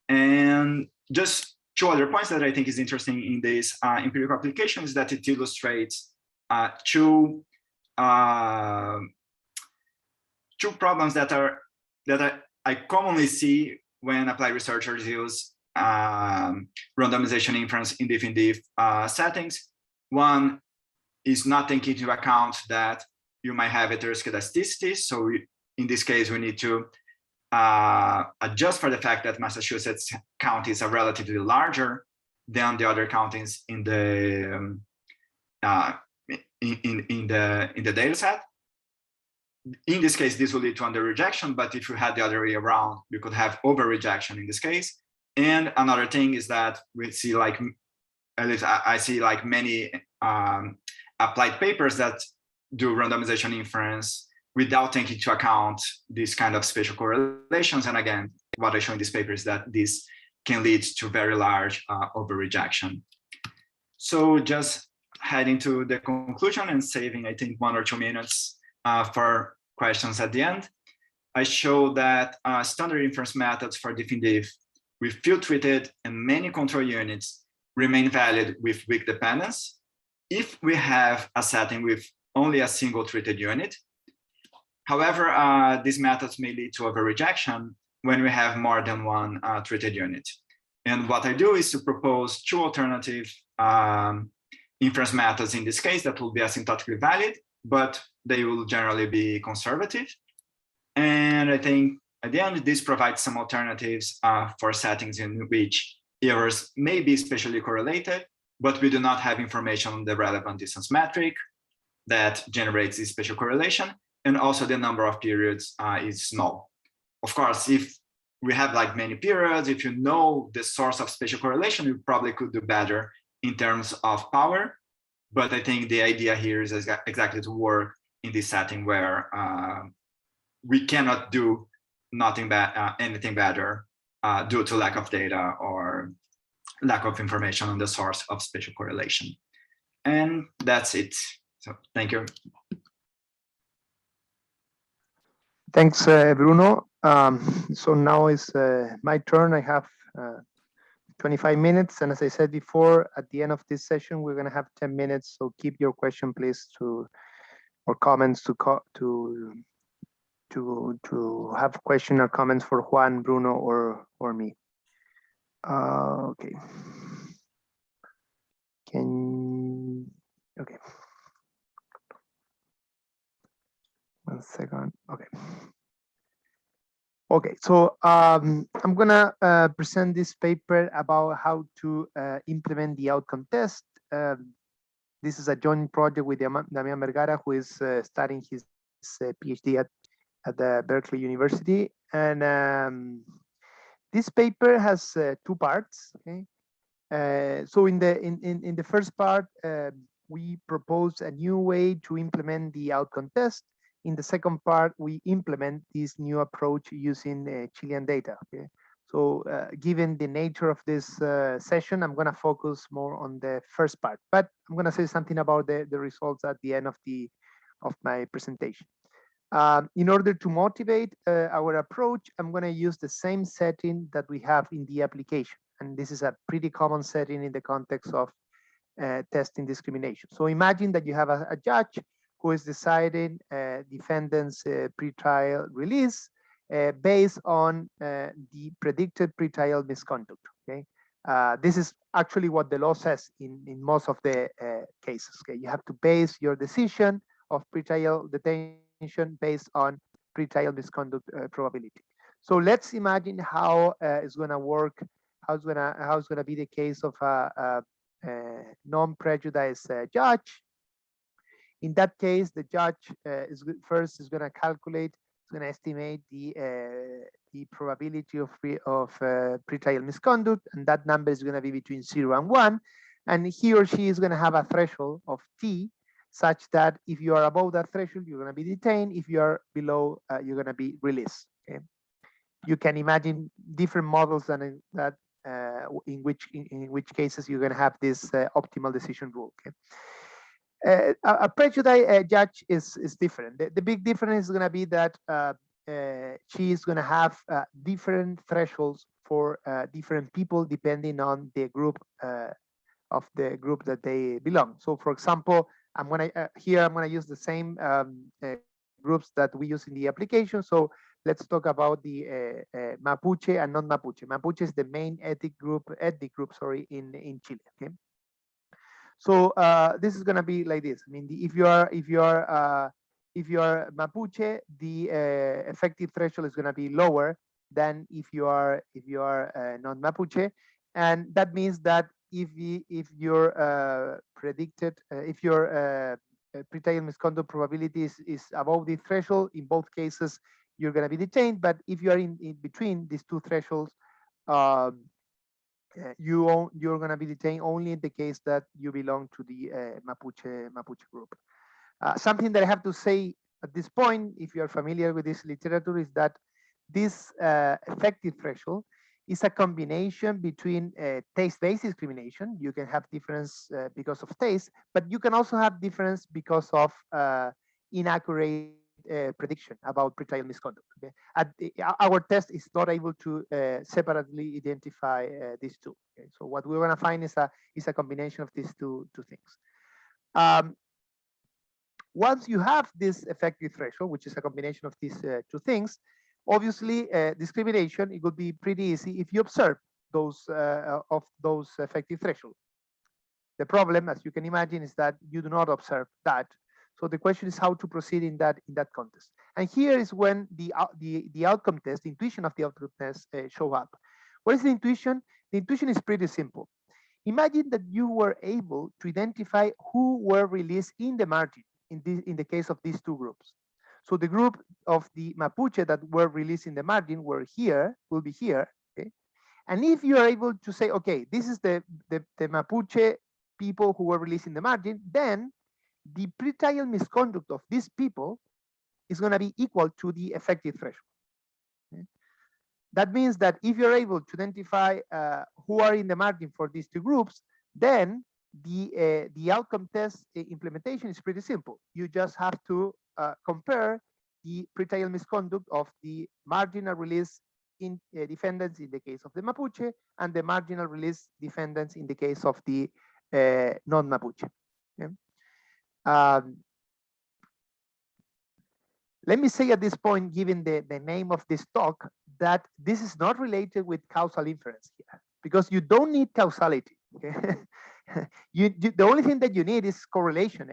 S3: And just two other points that I think is interesting in this empirical application is that it illustrates two problems that I commonly see when applied researchers use randomization inference in diff settings. One is not taking into account that you might have heteroscedasticity. So in this case, we need to adjust for the fact that Massachusetts counties are relatively larger than the other counties in the data set. In this case, this will lead to under rejection, but if you had the other way around, we could have over rejection in this case. And another thing is that we see, like, at least I see like many applied papers that do randomization inference without taking into account these kind of spatial correlations. And again, what I show in this paper is that this can lead to very large over rejection. So just heading to the conclusion and saving, I think, 1 or 2 minutes for questions at the end. I show that standard inference methods for diff with field treated and many control units remain valid with weak dependence if we have a setting with only a single treated unit. However, these methods may lead to over rejection when we have more than one treated unit. And what I do is to propose 2 alternative inference methods in this case that will be asymptotically valid, but they will generally be conservative. And I think at the end, this provides some alternatives for settings in which errors may be spatially correlated, but we do not have information on the relevant distance metric that generates this spatial correlation. And also the number of periods is small. Of course, if we have like many periods, if you know the source of spatial correlation, you probably could do better in terms of power. But I think the idea here is exactly to work in this setting where we cannot do anything better due to lack of data or lack of information on the source of spatial correlation. And that's it. So thank you.
S2: Thanks, Bruno. So now is my turn. I have 25 minutes. And as I said before, at the end of this session, we're going to have 10 minutes. So keep your question, please, or comments to have question or comments for Juan, Bruno, or me. Okay. Okay. 1 second. Okay. Okay, so I'm gonna present this paper about how to implement the outcome test. This is a joint project with Damian Vergara, who is studying his PhD at the Berkeley University. And this paper has 2 parts. Okay, so in the first part, we propose a new way to implement the outcome test. In the second part, we implement this new approach using Chilean data. Okay, so given the nature of this session, I'm going to focus more on the first part, but I'm going to say something about the results at the end of my presentation. In order to motivate our approach, I'm going to use the same setting that we have in the application, and this is a pretty common setting in the context of testing discrimination. So imagine that you have a judge who is deciding defendant's pretrial release based on the predicted pretrial misconduct. Okay, this is actually what the law says in most of the cases. Okay, you have to base your decision of pretrial detention based on pretrial misconduct probability. So let's imagine how it's going to work. How it's going to be the case of a non-prejudiced judge. In that case, the judge is going to calculate, is going to estimate the probability of pretrial misconduct, and that number is going to be between 0 and 1, and he or she is going to have a threshold of t, such that if you are above that threshold, you're going to be detained. If you are below, you're going to be released. Okay? You can imagine different models that in which cases you're going to have this optimal decision rule. Okay? A prejudiced judge is different. The big difference is going to be that she is going to have different thresholds for different people depending on the group of the group that they belong. So, for example, I'm going to use the same groups that we use in the application. So let's talk about the Mapuche and non-Mapuche. Mapuche is the main ethnic group, sorry, in Chile. Okay. So this is going to be like this. I mean, if you are Mapuche, the effective threshold is going to be lower than if you are non-Mapuche, and that means that if your predicted if your pretrial misconduct probability is above the threshold, in both cases you're going to be detained. But if you are in between these two thresholds, you're going to be detained only in the case that you belong to the Mapuche group. Something that I have to say at this point, if you are familiar with this literature, is that this effective threshold is a combination between taste-based discrimination. You can have difference because of taste, but you can also have difference because of inaccurate prediction about pretrial misconduct. Okay? Our test is not able to separately identify these two. Okay? So what we're going to find is a combination of these two things. Once you have this effective threshold, which is a combination of these two things, obviously discrimination, it would be pretty easy if you observe those effective thresholds. The problem, as you can imagine, is that you do not observe that. So the question is how to proceed in that context. And here is when the outcome test, the intuition of the outcome test show up. What is the intuition? The intuition is pretty simple. Imagine that you were able to identify who were released in the margin in the case of these two groups. So the group of the Mapuche that were released in the margin will be here. Okay? And if you are able to say, okay, this is the Mapuche people who were released in the margin, then the pretrial misconduct of these people is going to be equal to the effective threshold. Okay? That means that if you're able to identify who are in the margin for these two groups, then the outcome test implementation is pretty simple. You just have to compare the pretrial misconduct of the marginal release in defendants in the case of the Mapuche and the marginal release defendants in the case of the non-Mapuche. Okay? Let me say at this point, given the name of this talk, that this is not related with causal inference here, because you don't need causality. Okay? The only thing that you need is correlation,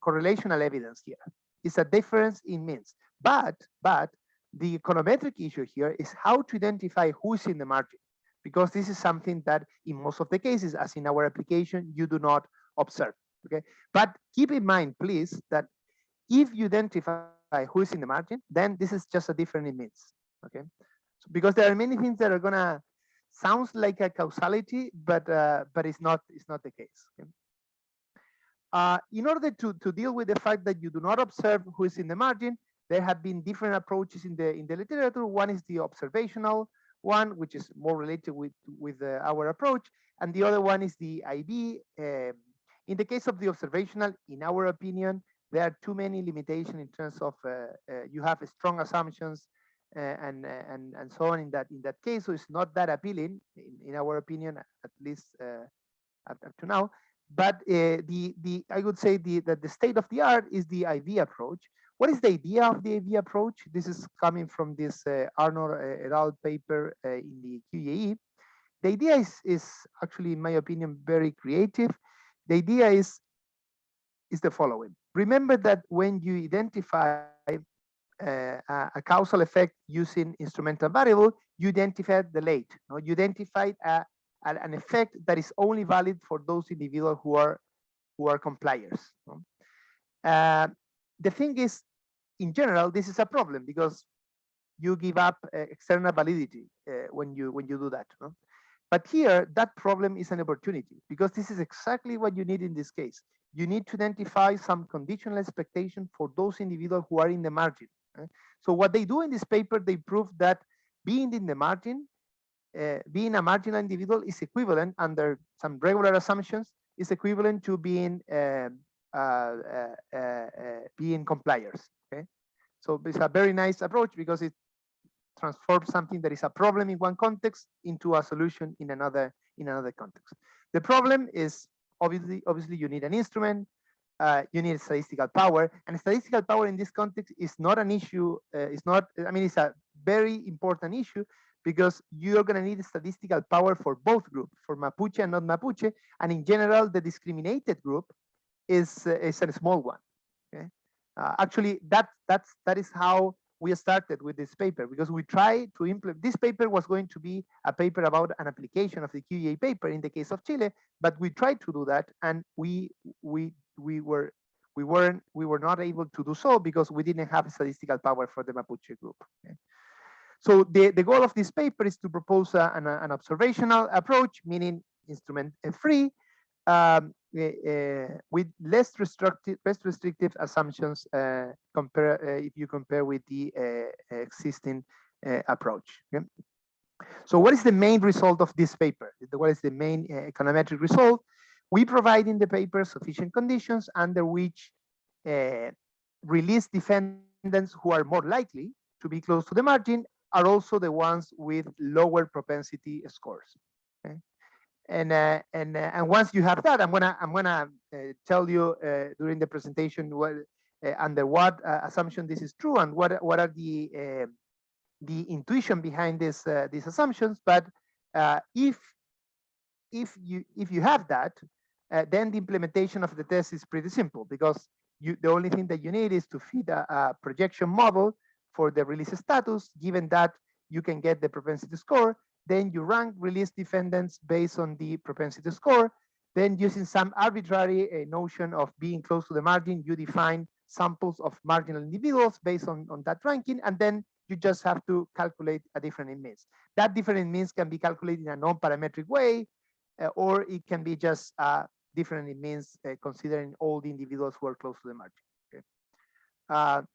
S2: correlational evidence here. It's a difference in means. But the econometric issue here is how to identify who's in the margin, because this is something that in most of the cases, as in our application, you do not observe. Okay, but keep in mind, please, that if you identify who is in the margin, then this is just a different means. Okay, so because there are many things that are gonna sounds like a causality, but it's not the case. Okay? In order to deal with the fact that you do not observe who is in the margin, there have been different approaches in the literature. One is the observational one, which is more related with our approach, and the other one is the IB. In the case of the observational, in our opinion, there are too many limitations in terms of you have strong assumptions and so on in that case. So it's not that appealing in our opinion, at least up to now. But I would say that the state of the art is the IV approach. What is the idea of the IV approach? This is coming from this Arnold et al. Paper in the QEE. The idea is actually, in my opinion, very creative. The idea is the following. Remember that when you identify a causal effect using instrumental variable, you identified the late. No? You identified an effect that is only valid for those individuals who are compliers. No? The thing is, in general, this is a problem because you give up external validity when you do that. No? But here, that problem is an opportunity because this is exactly what you need in this case. You need to identify some conditional expectation for those individuals who are in the margin. So what they do in this paper, they prove that being in the margin being a marginal individual is equivalent, under some regular assumptions, is equivalent to being being compliers. Okay, so it's a very nice approach because it transforms something that is a problem in one context into a solution in another context. The problem is obviously you need an instrument, you need statistical power, and statistical power in this context is not an issue. It's not. I mean, it's a very important issue because you're going to need statistical power for both groups, for Mapuche and non-Mapuche, and in general, the discriminated group is a small one. Okay, actually, that is how we started with this paper, because we tried to implement. This paper was going to be a paper about an application of the QEA paper in the case of Chile, but we tried to do that, and we were not able to do so because we didn't have statistical power for the Mapuche group. Okay? So the goal of this paper is to propose an observational approach, meaning instrument free, with less restrictive assumptions if you compare with the existing approach. Okay? So what is the main result of this paper? What is the main econometric result? We provide in the paper sufficient conditions under which release defendants who are more likely to be close to the margin are also the ones with lower propensity scores. Okay? And once you have that, I'm gonna tell you during the presentation what under what assumption this is true and what are the intuition behind these assumptions. But if you have that, then the implementation of the test is pretty simple, because the only thing that you need is to feed a projection model for the release status. Given that you can get the propensity score, then you rank release defendants based on the propensity score. Then, using some arbitrary notion of being close to the margin, you define samples of marginal individuals based on that ranking, and then you just have to calculate a different means. That different means can be calculated in a non-parametric way, or it can be just different means considering all the individuals who are close to the margin. Okay?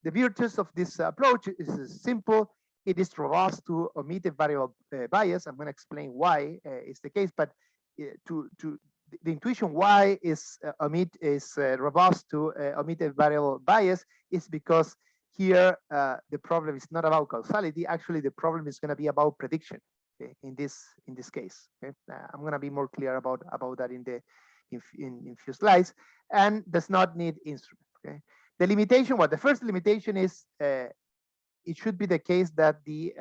S2: The virtues of this approach is simple. It is robust to omitted variable bias. I'm going to explain why it's the case, but the intuition why is robust to omitted variable bias is because here the problem is not about causality. Actually, the problem is going to be about prediction. Okay, in this case. Okay? I'm going to be more clear about that in few slides, and does not need instrument. Okay? The limitation, the first limitation is it should be the case that the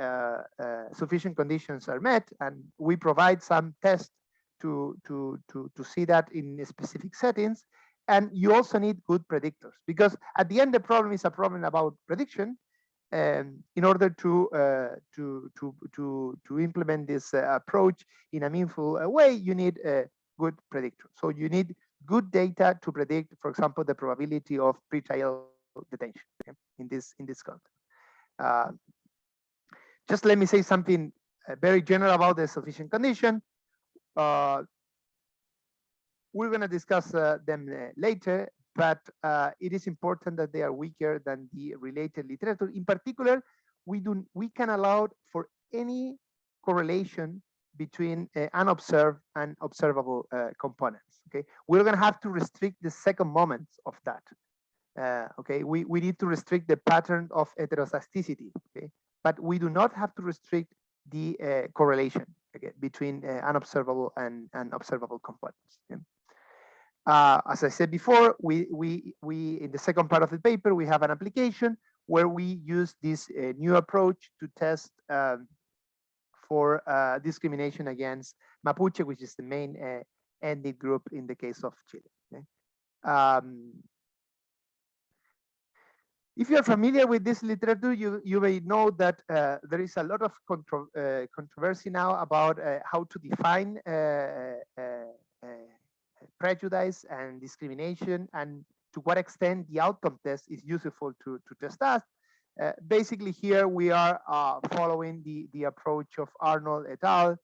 S2: sufficient conditions are met, and we provide some tests to see that in specific settings. And you also need good predictors, because at the end the problem is a problem about prediction. In order to implement this approach in a meaningful way, you need a good predictor. So you need good data to predict, for example, the probability of pretrial detention. Okay, in this context. Just let me say something very general about the sufficient condition. We're going to discuss them later, but it is important that they are weaker than the related literature. In particular, we can allow for any correlation between unobserved and observable components. Okay, we're going to have to restrict the second moment of that. Okay, we need to restrict the pattern of heteroscedasticity. Okay, but we do not have to restrict the correlation, okay, between unobservable and observable components. Okay? As I said before, we in the second part of the paper, we have an application where we use this new approach to test for discrimination against Mapuche, which is the main ethnic group in the case of Chile. Okay? If you're familiar with this literature, you may know that there is a lot of controversy now about how to define prejudice and discrimination, and to what extent the outcome test is useful to test that. Basically, here we are following the approach of Arnold et al.,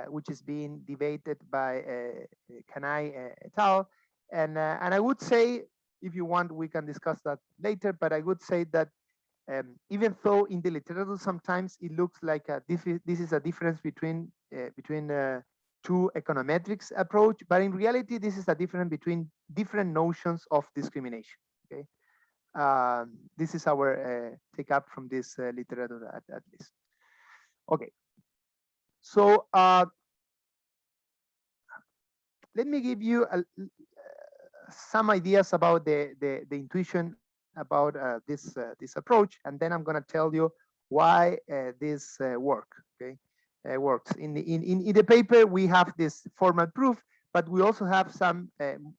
S2: which is being debated by Kanai et al. And I would say, if you want, we can discuss that later, but I would say that even though in the literature sometimes it looks like this is a difference between two econometrics approach, but in reality this is a difference between different notions of discrimination. Okay, this is our take up from this literature at least. Okay, so let me give you some ideas about the intuition about this approach, and then I'm going to tell you why this works. In the paper we have this formal proof, but we also have some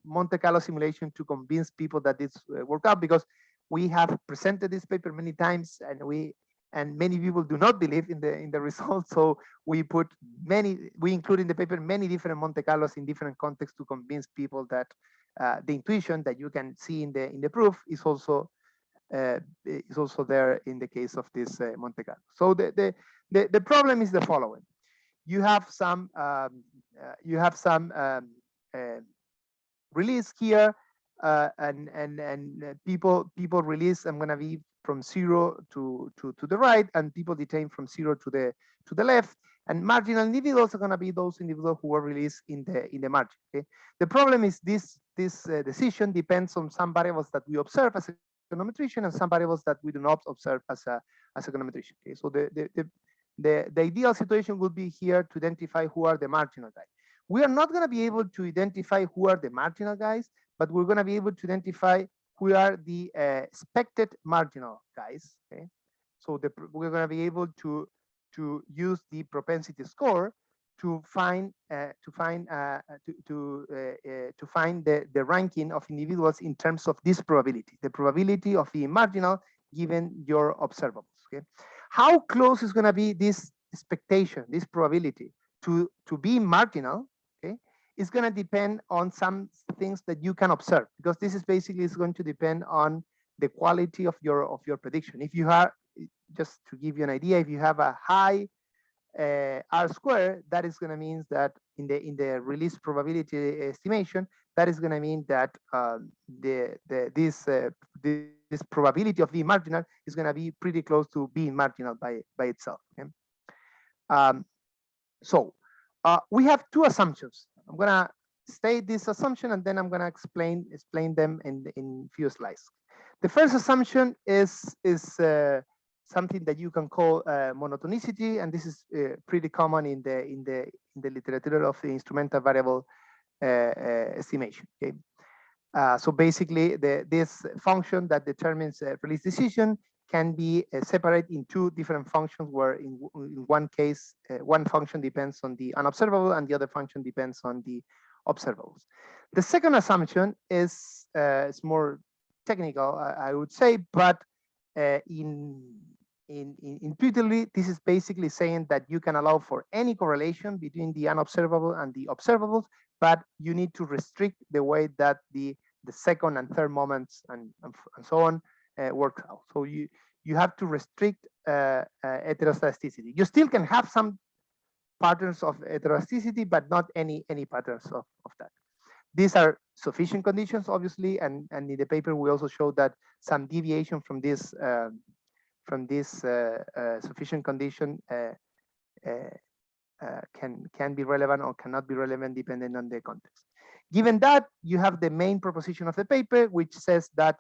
S2: Monte Carlo simulation to convince people that this worked out, because we have presented this paper many times, and many people do not believe in the results. So we include in the paper many different Monte Carlos in different contexts to convince people that the intuition that you can see in the proof is also there in the case of this Monte Carlo. So the problem is the following: you have some release here, and people release. I'm gonna be from 0 to the right, and people detain from 0 to the left. And marginal individuals are going to be those individuals who are released in the margin. Okay, the problem is this decision depends on some variables that we observe as econometrician and some variables that we do not observe as econometrician. Okay, so the ideal situation would be here to identify who are the marginal guys. We are not going to be able to identify who are the marginal guys, but we're going to be able to identify who are the expected marginal guys. Okay, so we're going to be able to use the propensity score to find the ranking of individuals in terms of this probability, the probability of being marginal given your observables. Okay, how close is going to be this expectation, this probability to be marginal? Okay, it's going to depend on some things that you can observe, because this is basically is going to depend on the quality of your prediction. If you are, just to give you an idea, if you have a high R square, that is going to mean that in the release probability estimation, that is going to mean that this probability of being marginal is going to be pretty close to being marginal by itself. Okay? So we have two assumptions. I'm going to state this assumption, and then I'm going to explain them in few slides. The first assumption is something that you can call monotonicity, and this is pretty common in the literature of the instrumental variable estimation. Okay, so basically this function that determines release decision can be separated in two different functions, where in one case one function depends on the unobservable and the other function depends on the observables. The second assumption is more technical, I would say, but intuitively, this is basically saying that you can allow for any correlation between the unobservable and the observables, but you need to restrict the way that the second and third moments and so on work out. So you have to restrict heteroscedasticity. You still can have some patterns of heteroscedasticity, but not any patterns of that. These are sufficient conditions, obviously, and in the paper we also show that some deviation from this sufficient condition can be relevant or cannot be relevant depending on the context. Given that, you have the main proposition of the paper, which says that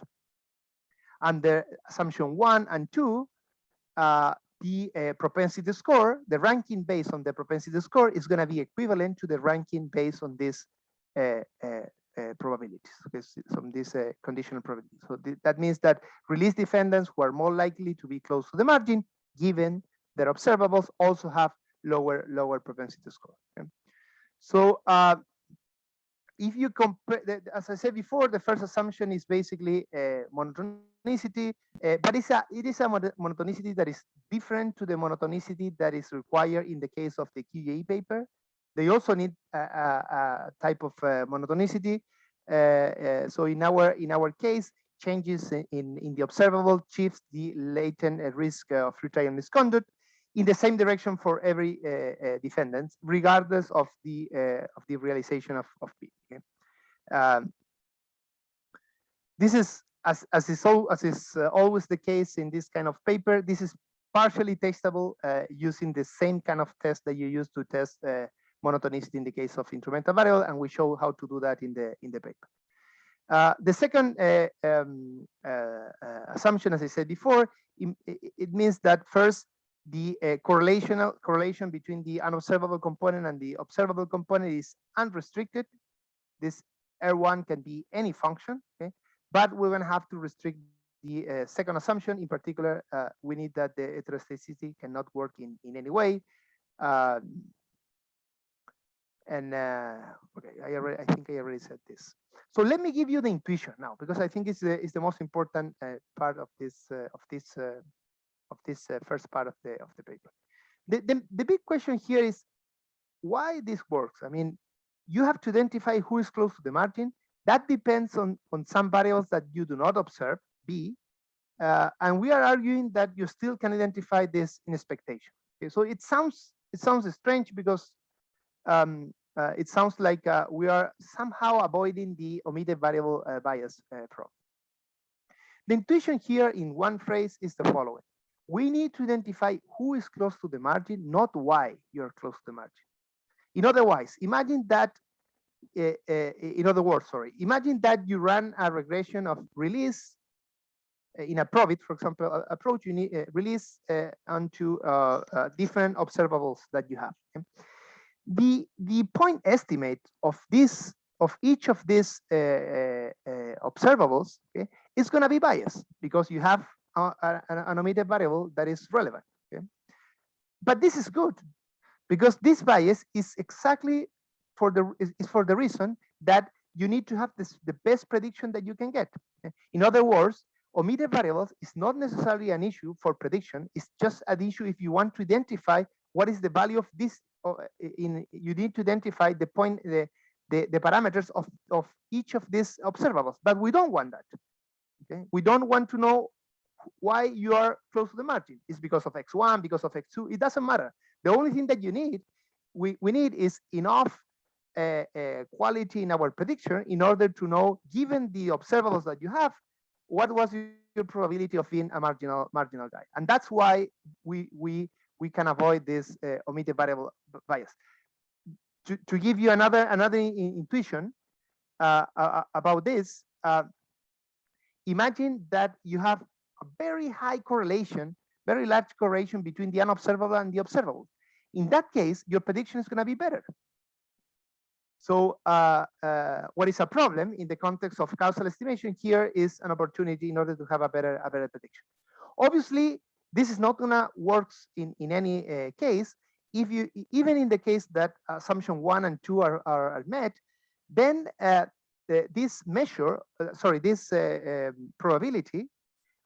S2: under assumption 1 and 2, the propensity score, the ranking based on the propensity score, is going to be equivalent to the ranking based on this probabilities, okay, from this conditional probability. So that means that release defendants who are more likely to be close to the margin, given their observables, also have lower propensity score. Okay? So if you compare, as I said before, the first assumption is basically monotonicity, but it is a monotonicity that is different to the monotonicity that is required in the case of the QJE paper. They also need a type of monotonicity. So in our case, changes in the observable shifts the latent risk of retrial misconduct in the same direction for every defendant, regardless of the realization of P. Okay? This is as is always the case in this kind of paper, this is partially testable using the same kind of test that you use to test monotonicity in the case of incremental variable, and we show how to do that in the paper. The second assumption, as I said before, it means that first the correlation between the unobservable component and the observable component is unrestricted. This R1 can be any function, okay? But we're going to have to restrict the second assumption. In particular, we need that the heteroscedasticity cannot work in any way. Okay, I think I already said this. So let me give you the intuition now, because I think it's the most important part of this first part of the paper. The big question here is why this works. I mean, you have to identify who is close to the margin. That depends on some variables that you do not observe, B, and we are arguing that you still can identify this in expectation. Okay, so it sounds strange because it sounds like we are somehow avoiding the omitted variable bias problem. The intuition here in one phrase is the following. We need to identify who is close to the margin, not why you're close to the margin. In other words, imagine that imagine that you run a regression of release in a probit, for example, approach, you need release onto different observables that you have. Okay? The point estimate of each of these observables, okay, is going to be biased because you have an omitted variable that is relevant. Okay? But this is good because this bias is exactly for the reason that you need to have the best prediction that you can get. Okay? In other words, omitted variables is not necessarily an issue for prediction. It's just an issue if you want to identify what is the value of this. You need to identify the point, the parameters of each of these observables, but we don't want that. Okay, we don't want to know why you are close to the margin. It's because of x1, because of x2. It doesn't matter. The only thing that you need, we need is enough quality in our prediction in order to know, given the observables that you have, what was your probability of being a marginal guy. And that's why we can avoid this omitted variable bias. To give you another intuition about this, imagine that you have a very high correlation, very large correlation between the unobservable and the observable. In that case, your prediction is going to be better. So what is a problem in the context of causal estimation here is an opportunity in order to have a better prediction. Obviously, this is not going to work in any case. If you, even in the case that assumption 1 and 2 are met, then this measure, this probability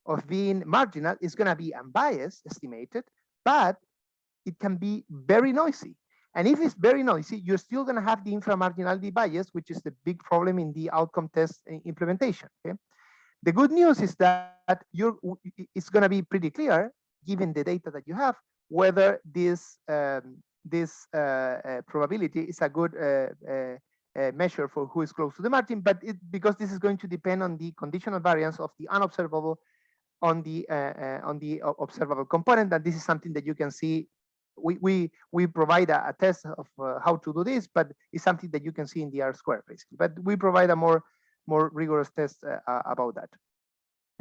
S2: of being marginal is going to be unbiased, estimated, but it can be very noisy. And if it's very noisy, you're still going to have the inframarginality bias, which is the big problem in the outcome test implementation. Okay? The good news is that it's going to be pretty clear, given the data that you have, whether this probability is a good measure for who is close to the margin, but because this is going to depend on the conditional variance of the unobservable on the observable component, and this is something that you can see. We provide a test of how to do this, but it's something that you can see in the R-square basically. But we provide a more rigorous test about that.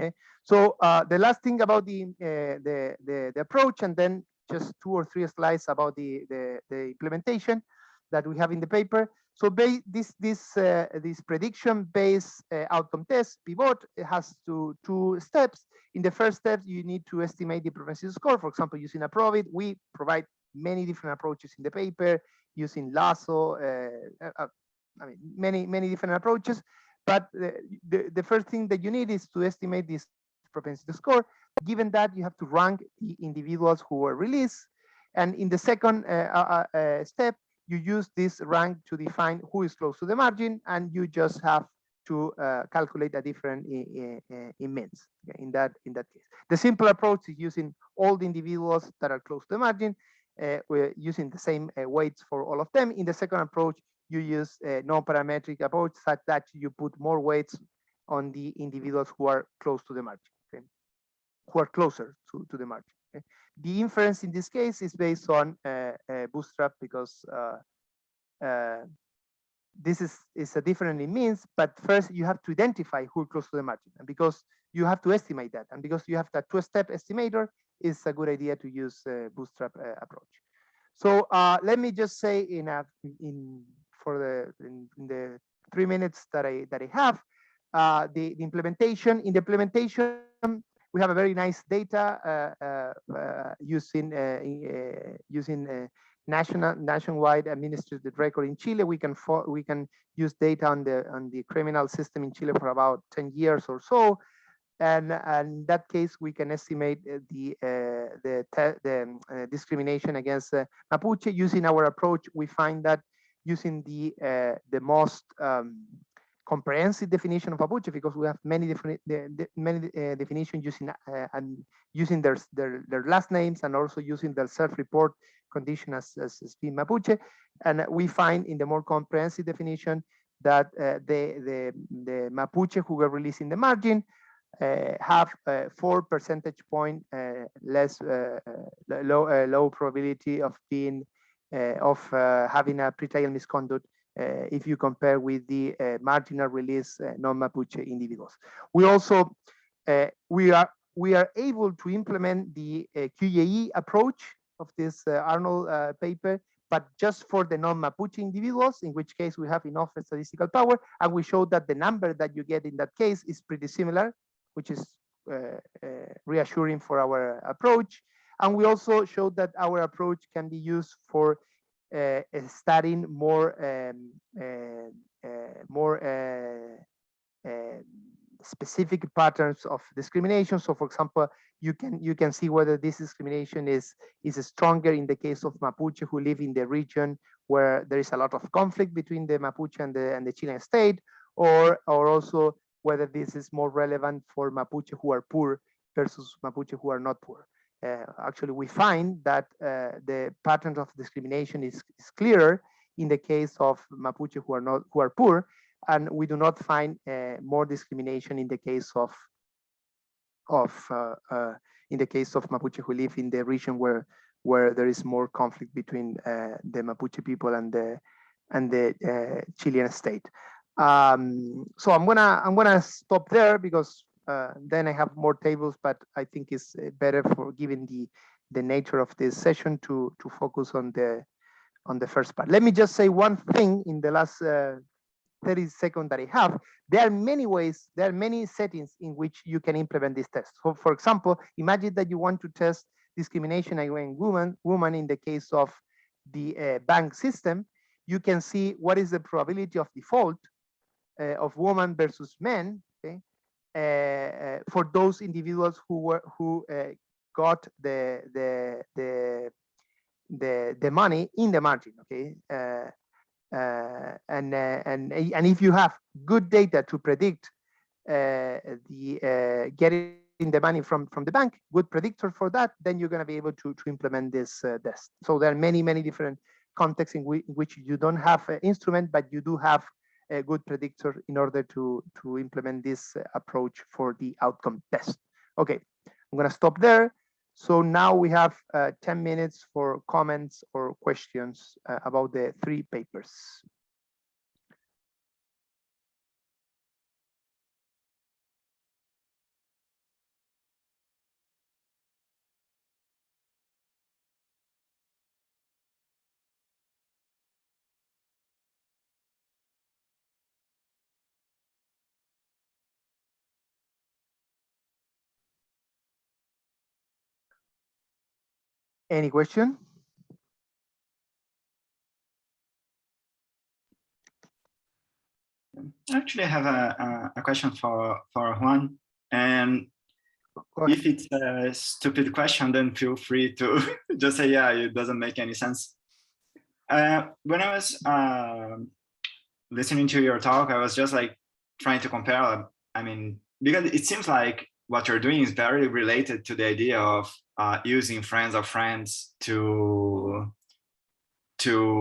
S2: Okay, so the last thing about the approach, and then just 2 or 3 slides about the implementation that we have in the paper. So this prediction-based outcome test pivot, it has two steps. In the first step, you need to estimate the propensity score. For example, using a probit. We provide many different approaches in the paper using lasso. I mean, many different approaches. But the first thing that you need is to estimate this propensity score. Given that, you have to rank the individuals who were released. And in the second step, you use this rank to define who is close to the margin, and you just have to calculate a difference in means. Okay, in that case, the simple approach is using all the individuals that are close to the margin. We're using the same weights for all of them. In the second approach, you use a non-parametric approach such that you put more weights on the individuals who are close to the margin, okay? Who are closer to the margin. Okay? The inference in this case is based on bootstrap because this is a different means, but first you have to identify who are close to the margin, and because you have to estimate that, and because you have that two-step estimator, it's a good idea to use bootstrap approach. So let me just say in the 3 minutes that I have, the implementation. In the implementation, we have a very nice data using nationwide administrative record in Chile. We can use data on the criminal system in Chile for about 10 years or so. And in that case, we can estimate the discrimination against Mapuche. Using our approach, we find that using the most comprehensive definition of Mapuche, because we have many different definitions using their last names and also using their self-report condition as being Mapuche, and we find in the more comprehensive definition that the Mapuche who were released in the margin have 4 percentage point less low probability of being having a pretrial misconduct if you compare with the marginal release non-Mapuche individuals. We also we are able to implement the QJE approach of this Arnold paper, but just for the non-Mapuche individuals, in which case we have enough statistical power, and we show that the number that you get in that case is pretty similar, which is reassuring for our approach. And we also showed that our approach can be used for studying more specific patterns of discrimination. So, for example, you can see whether this discrimination is stronger in the case of Mapuche who live in the region where there is a lot of conflict between the Mapuche and the Chilean state, or also whether this is more relevant for Mapuche who are poor versus Mapuche who are not poor. Actually, we find that the pattern of discrimination is clearer in the case of Mapuche who are poor, and we do not find more discrimination in the case of Mapuche who live in the region where there is more conflict between the Mapuche people and the Chilean state. So I'm gonna stop there because then I have more tables, but I think it's better for given the nature of this session to focus on the first part. Let me just say one thing in the last 30 seconds that I have. There are many ways, there are many settings in which you can implement this test. So for example, imagine that you want to test discrimination against women in the case of the bank system. You can see what is the probability of default of women versus men, okay, for those individuals who got the money in the margin, okay. And if you have good data to predict getting the money from the bank, good predictor for that, then you're going to be able to implement this test. So there are many different contexts in which you don't have an instrument, but you do have a good predictor in order to implement this approach for the outcome test. Okay, I'm going to stop there. So now we have 10 minutes for comments or questions about the 3 papers. Any question?
S3: Actually, I have a question for Juan. And if it's a stupid question, then feel free to just say, yeah, it doesn't make any sense. When I was listening to your talk, I was just like trying to compare. I mean, because it seems like what you're doing is very related to the idea of using friends of friends to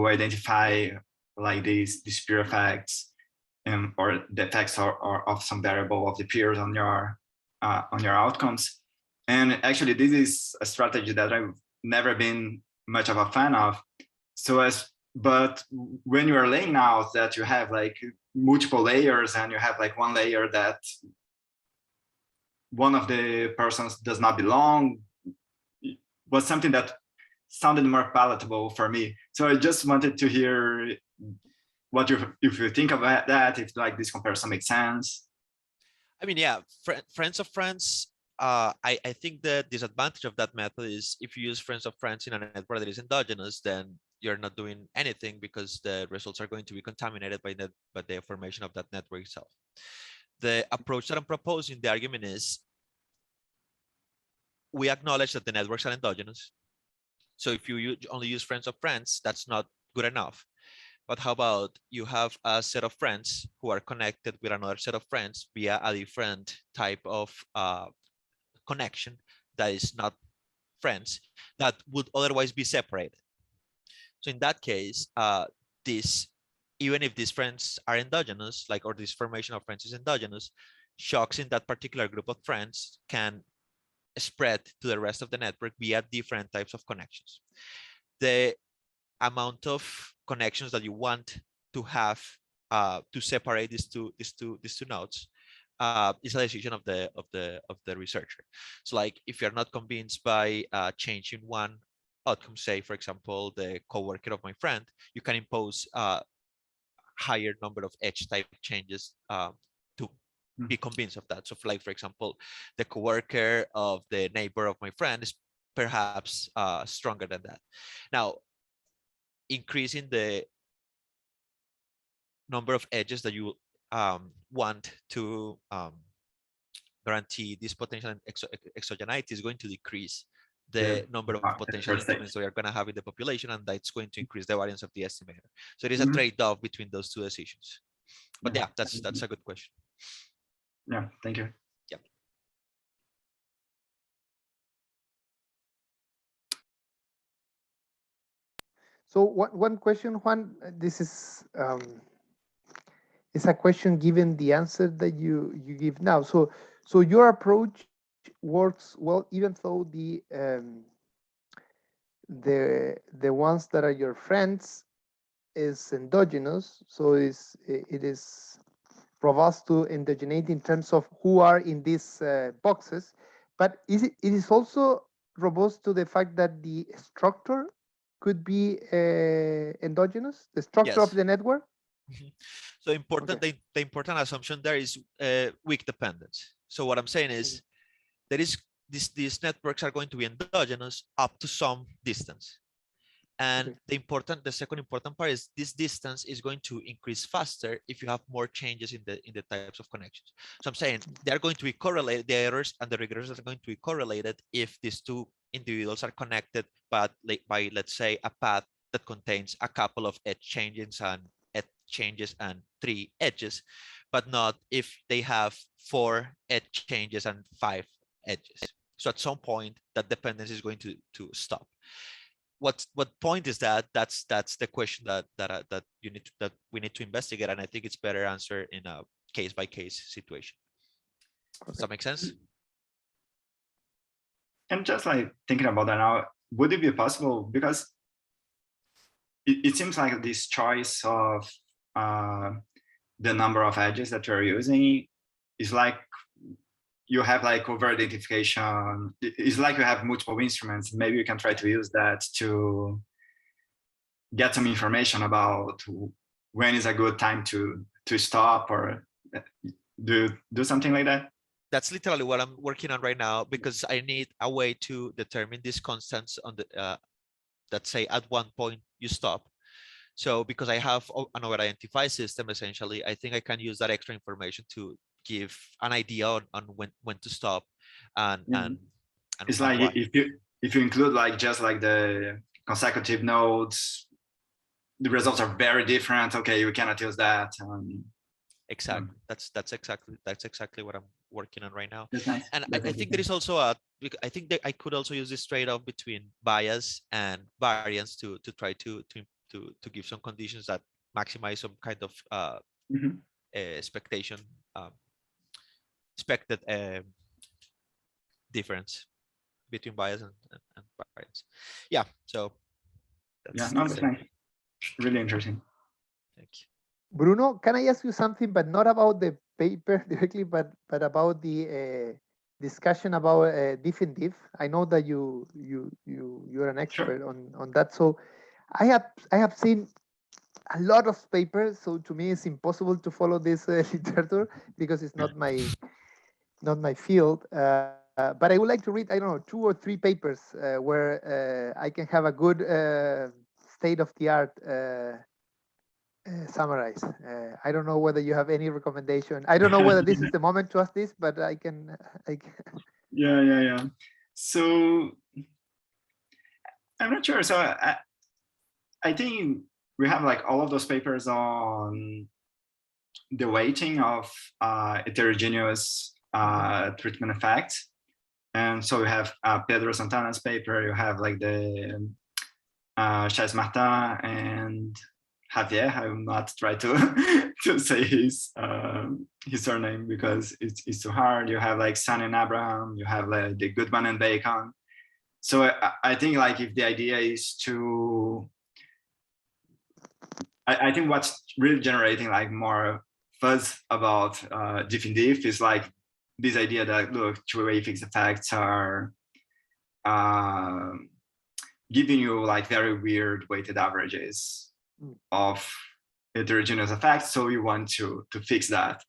S3: identify like these peer effects. or the effects or of some variable of the peers on your outcomes. And actually, this is a strategy that I've never been much of a fan of. But when you are laying out that you have like multiple layers and you have like one layer that one of the persons does not belong, was something that sounded more palatable for me. So I just wanted to hear what if you think about that, if like this comparison makes sense.
S1: I mean, yeah, friends of friends. I think the disadvantage of that method is if you use friends of friends in a network that is endogenous, then you're not doing anything because the results are going to be contaminated by the formation of that network itself. The approach that I'm proposing, the argument is, we acknowledge that the networks are endogenous. So if you only use friends of friends, that's not good enough. But how about you have a set of friends who are connected with another set of friends via a different type of connection that is not friends, that would otherwise be separated. So in that case, even if these friends are endogenous, like, or this formation of friends is endogenous, shocks in that particular group of friends can spread to the rest of the network via different types of connections. The amount of connections that you want to have to separate these two nodes is a decision of the researcher. So like, if you're not convinced by changing one outcome, say for example the coworker of my friend, you can impose a higher number of edge type changes to be convinced of that. So for example, the coworker of the neighbor of my friend is perhaps stronger than that. Now, increasing the number of edges that you want to guarantee this potential exogeneity is going to decrease the number of potential instruments we are going to have in the population, and that's going to increase the variance of the estimator. So it is a trade-off between those two decisions. But yeah, that's a good question.
S3: Yeah, thank you.
S1: Yeah.
S2: So one question, Juan, this is a question given the answer that you give now. So your approach works well, even though the ones that are your friends is endogenous. So it is robust to endogenate in terms of who are in these boxes, but it is also robust to the fact that the structure could be endogenous, the structure of the network.
S1: So important, okay. The important assumption there is weak dependence. So what I'm saying is there is these networks are going to be endogenous up to some distance. And the second important part is this distance is going to increase faster if you have more changes in the types of connections. So I'm saying they're going to be correlated, the errors and the regressions are going to be correlated if these two individuals are connected but by let's say a path that contains a couple of edge changes and 3 edges, but not if they have 4 edge changes and 5 edges. So at some point that dependence is going to stop. What point is that? That's the question that we need to investigate, and I think it's better answered in a case-by-case situation. Does that make sense?
S3: And just like thinking about that now, would it be possible, because it seems like this choice of the number of edges that you're using is like you have like over identification. It's like you have multiple instruments. Maybe you can try to use that to get some information about when is a good time to stop or do something like that.
S1: That's literally what I'm working on right now, because I need a way to determine these constants on the let's say at one point you stop. So because I have an over-identified system, essentially, I think I can use that extra information to give an idea on when to stop and
S3: it's like why. if you include like just like the consecutive nodes, the results are very different. Okay, we cannot use that.
S1: Exactly. That's exactly what I'm working on right now.
S3: That's nice.
S1: And I think there is also I think that I could also use this trade-off between bias and variance to try to give some conditions that maximize some kind of expectation, expected difference between bias and variance. Yeah, so
S3: Yeah,
S1: that's
S3: no, that's nice. Really interesting.
S1: Thank you.
S2: Bruno, can I ask you something, but not about the paper directly, but about the discussion about diff in diff? I know that you're an expert
S3: Sure.
S2: on that. So I have seen a lot of papers. So to me, it's impossible to follow this literature because it's not my field. But I would like to read, I don't know, 2 or 3 papers where I can have a good state of the art summarize. I don't know whether you have any recommendation. I don't know whether this is the moment to ask this, but I can.
S3: Yeah. So I'm not sure. So I think we have like all of those papers on the weighting of heterogeneous treatment effects. And so you have Pedro Santana's paper, you have like the Chaz Martin and Javier. I will not try to to say his surname because it's too hard. You have like San and Abraham, you have like the Goodman and Bacon. So I think like if the idea is to, I think what's really generating like more fuzz about diff in diff is like this idea that look, two-way fixed effects are giving you like very weird weighted averages of heterogeneous effects. So you want to fix that.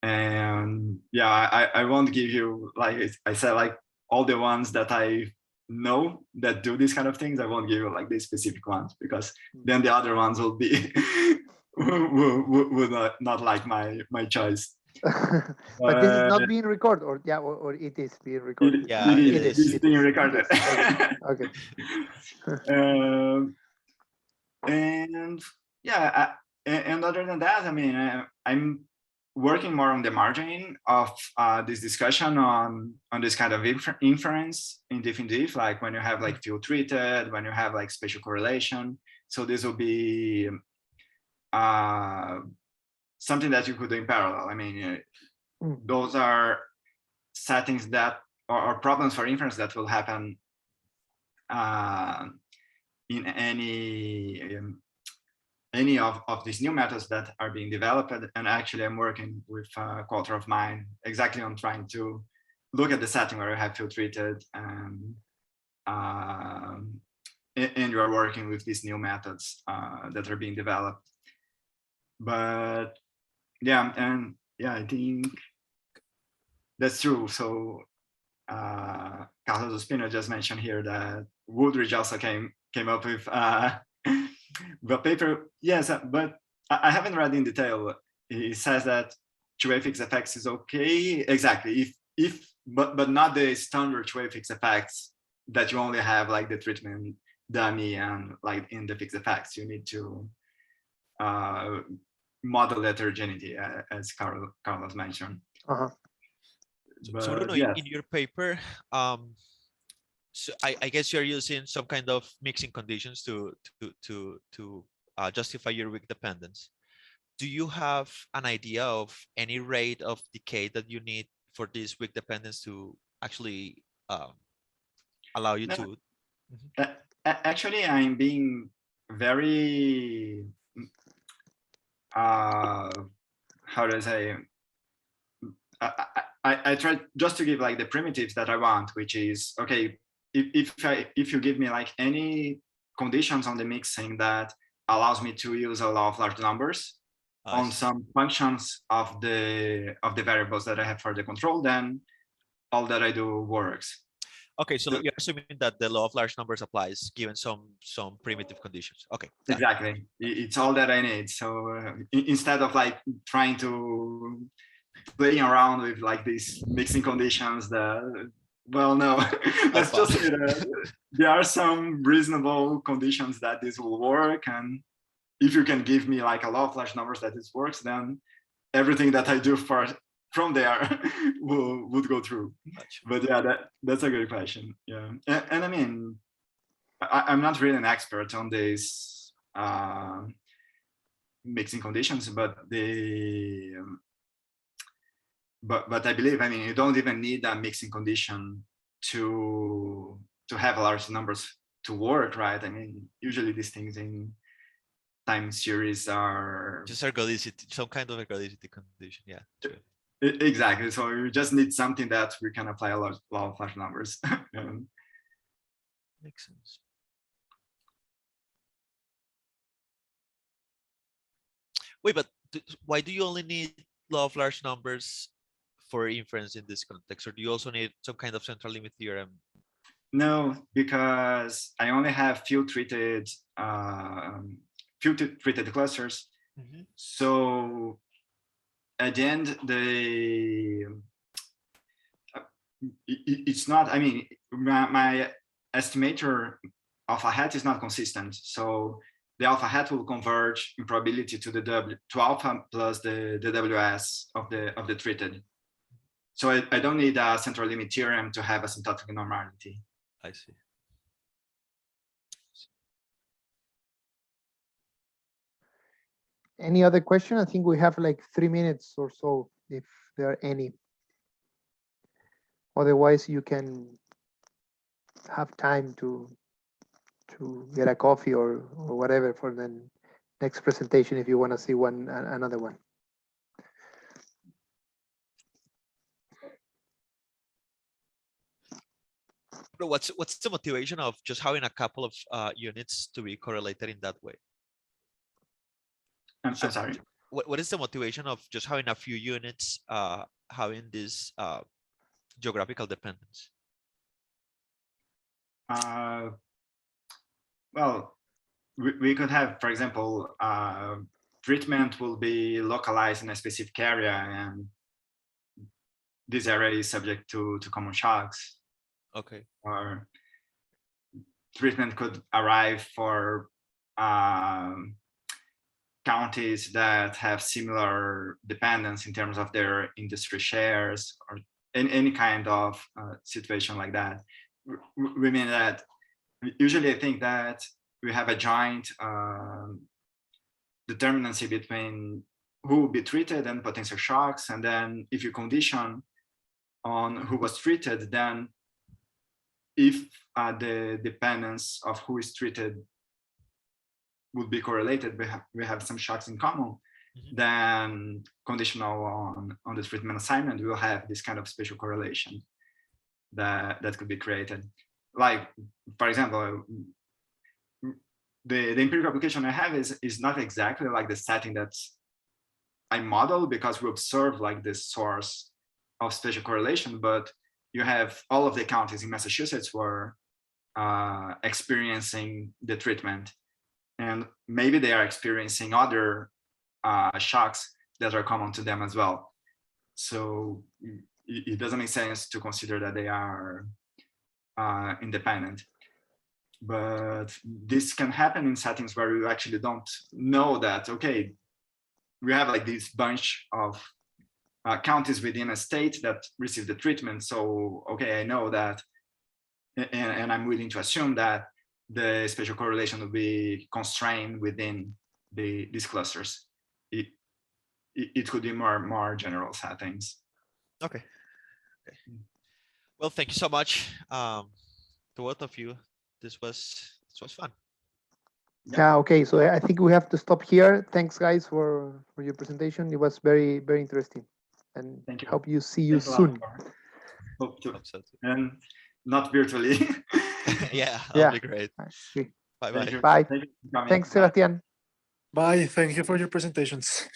S3: And yeah, I won't give you, like I said, like all the ones that I know that do these kind of things. I won't give you like these specific ones because then the other ones will be would not like my choice.
S2: But this is not being recorded, or yeah, or it is being recorded.
S1: It is.
S3: It's being recorded.
S2: Okay.
S3: And yeah, and other than that, I mean, I'm working more on the margin of this discussion on this kind of inference in diff, like when you have like field treated, when you have like spatial correlation. So this will be something that you could do in parallel. I mean, those are settings that or problems for inference that will happen in any of these new methods that are being developed. And actually I'm working with a co-author of mine exactly on trying to look at the setting where you have field treated and you are working with these new methods that are being developed. But yeah, and yeah, I think that's true. So Carlos Ospina just mentioned here that Woodridge also came up with the paper. Yes, but I haven't read in detail. He says that two-way fixed effects is okay. Exactly. But not the standard two-way fixed effects that you only have like the treatment dummy and like in the fixed effects. You need to model heterogeneity, as Carlos mentioned.
S1: So Bruno,
S3: yes.
S1: in your paper, so I guess you're using some kind of mixing conditions to justify your weak dependence. Do you have an idea of any rate of decay that you need for this weak dependence to actually allow you to?
S3: Actually, I'm being very how do I say? I try just to give like the primitives that I want, which is okay. If you give me like any conditions on the mixing that allows me to use a law of large numbers on some functions of the variables that I have for the control, then all that I do works.
S1: Okay, so you're assuming that the law of large numbers applies given some primitive conditions. Okay.
S3: Exactly. It's all that I need. So instead of like trying to playing around with like these mixing conditions that, well, no, let's just say that there are some reasonable conditions that this will work. And if you can give me like a law of large numbers that this works, then everything that I do from there would go through. But yeah, that's a good question. Yeah, and I mean, I'm not really an expert on this mixing conditions, but but I believe, I mean, you don't even need a mixing condition to have large numbers to work, right? I mean, usually these things in time series are
S1: just ergodicity, some kind of ergodicity condition. Yeah. True.
S3: Exactly. So you just need something that we can apply a lot of large numbers.
S1: Makes sense. Wait, but why do you only need law of large numbers for inference in this context, or do you also need some kind of central limit theorem?
S3: No, because I only have few treated clusters. Mm-hmm. So at the end, it's not. I mean, my estimator alpha hat is not consistent. So the alpha hat will converge in probability to the alpha plus the WS of the treated. So I don't need a central limit theorem to have asymptotic normality.
S1: I see.
S2: Any other question? I think we have like 3 minutes or so, if there are any. Otherwise, you can have time to get a coffee or whatever for the next presentation if you want to see another one.
S1: What's the motivation of just having a couple of units to be correlated in that way?
S3: I'm sorry.
S1: What is the motivation of just having a few units having this geographical dependence?
S3: Well, we could have, for example, treatment will be localized in a specific area, and this area is subject to common shocks.
S1: Okay.
S3: Or treatment could arrive for counties that have similar dependence in terms of their industry shares, or any kind of situation like that. We mean that usually I think that we have a joint determinacy between who will be treated and potential shocks. And then if you condition on who was treated, then if the dependence of who is treated would be correlated, we have some shocks in common, mm-hmm. Then conditional on the treatment assignment, we'll have this kind of spatial correlation that could be created. Like, for example, the empirical application I have is not exactly like the setting that I model, because we observe like the source of spatial correlation, but you have all of the counties in Massachusetts were experiencing the treatment, and maybe they are experiencing other shocks that are common to them as well. So it doesn't make sense to consider that they are independent. But this can happen in settings where you actually don't know that, okay, we have like this bunch of counties within a state that receive the treatment. So, okay, I know that, and I'm willing to assume that the spatial correlation will be constrained within these clusters. It could be more general settings.
S1: Okay. Well, thank you so much to both of you. This was fun.
S2: Yeah. Okay. So I think we have to stop here. Thanks, guys, for your presentation. It was very, very interesting, and
S3: thank you.
S2: Hope you see you soon.
S3: Hope to, and not virtually.
S1: Yeah, that'll be great.
S2: Okay.
S1: Bye.
S2: Bye.
S3: Thank you.
S2: Thanks, Sebastian.
S4: Bye. Thank you for your presentations.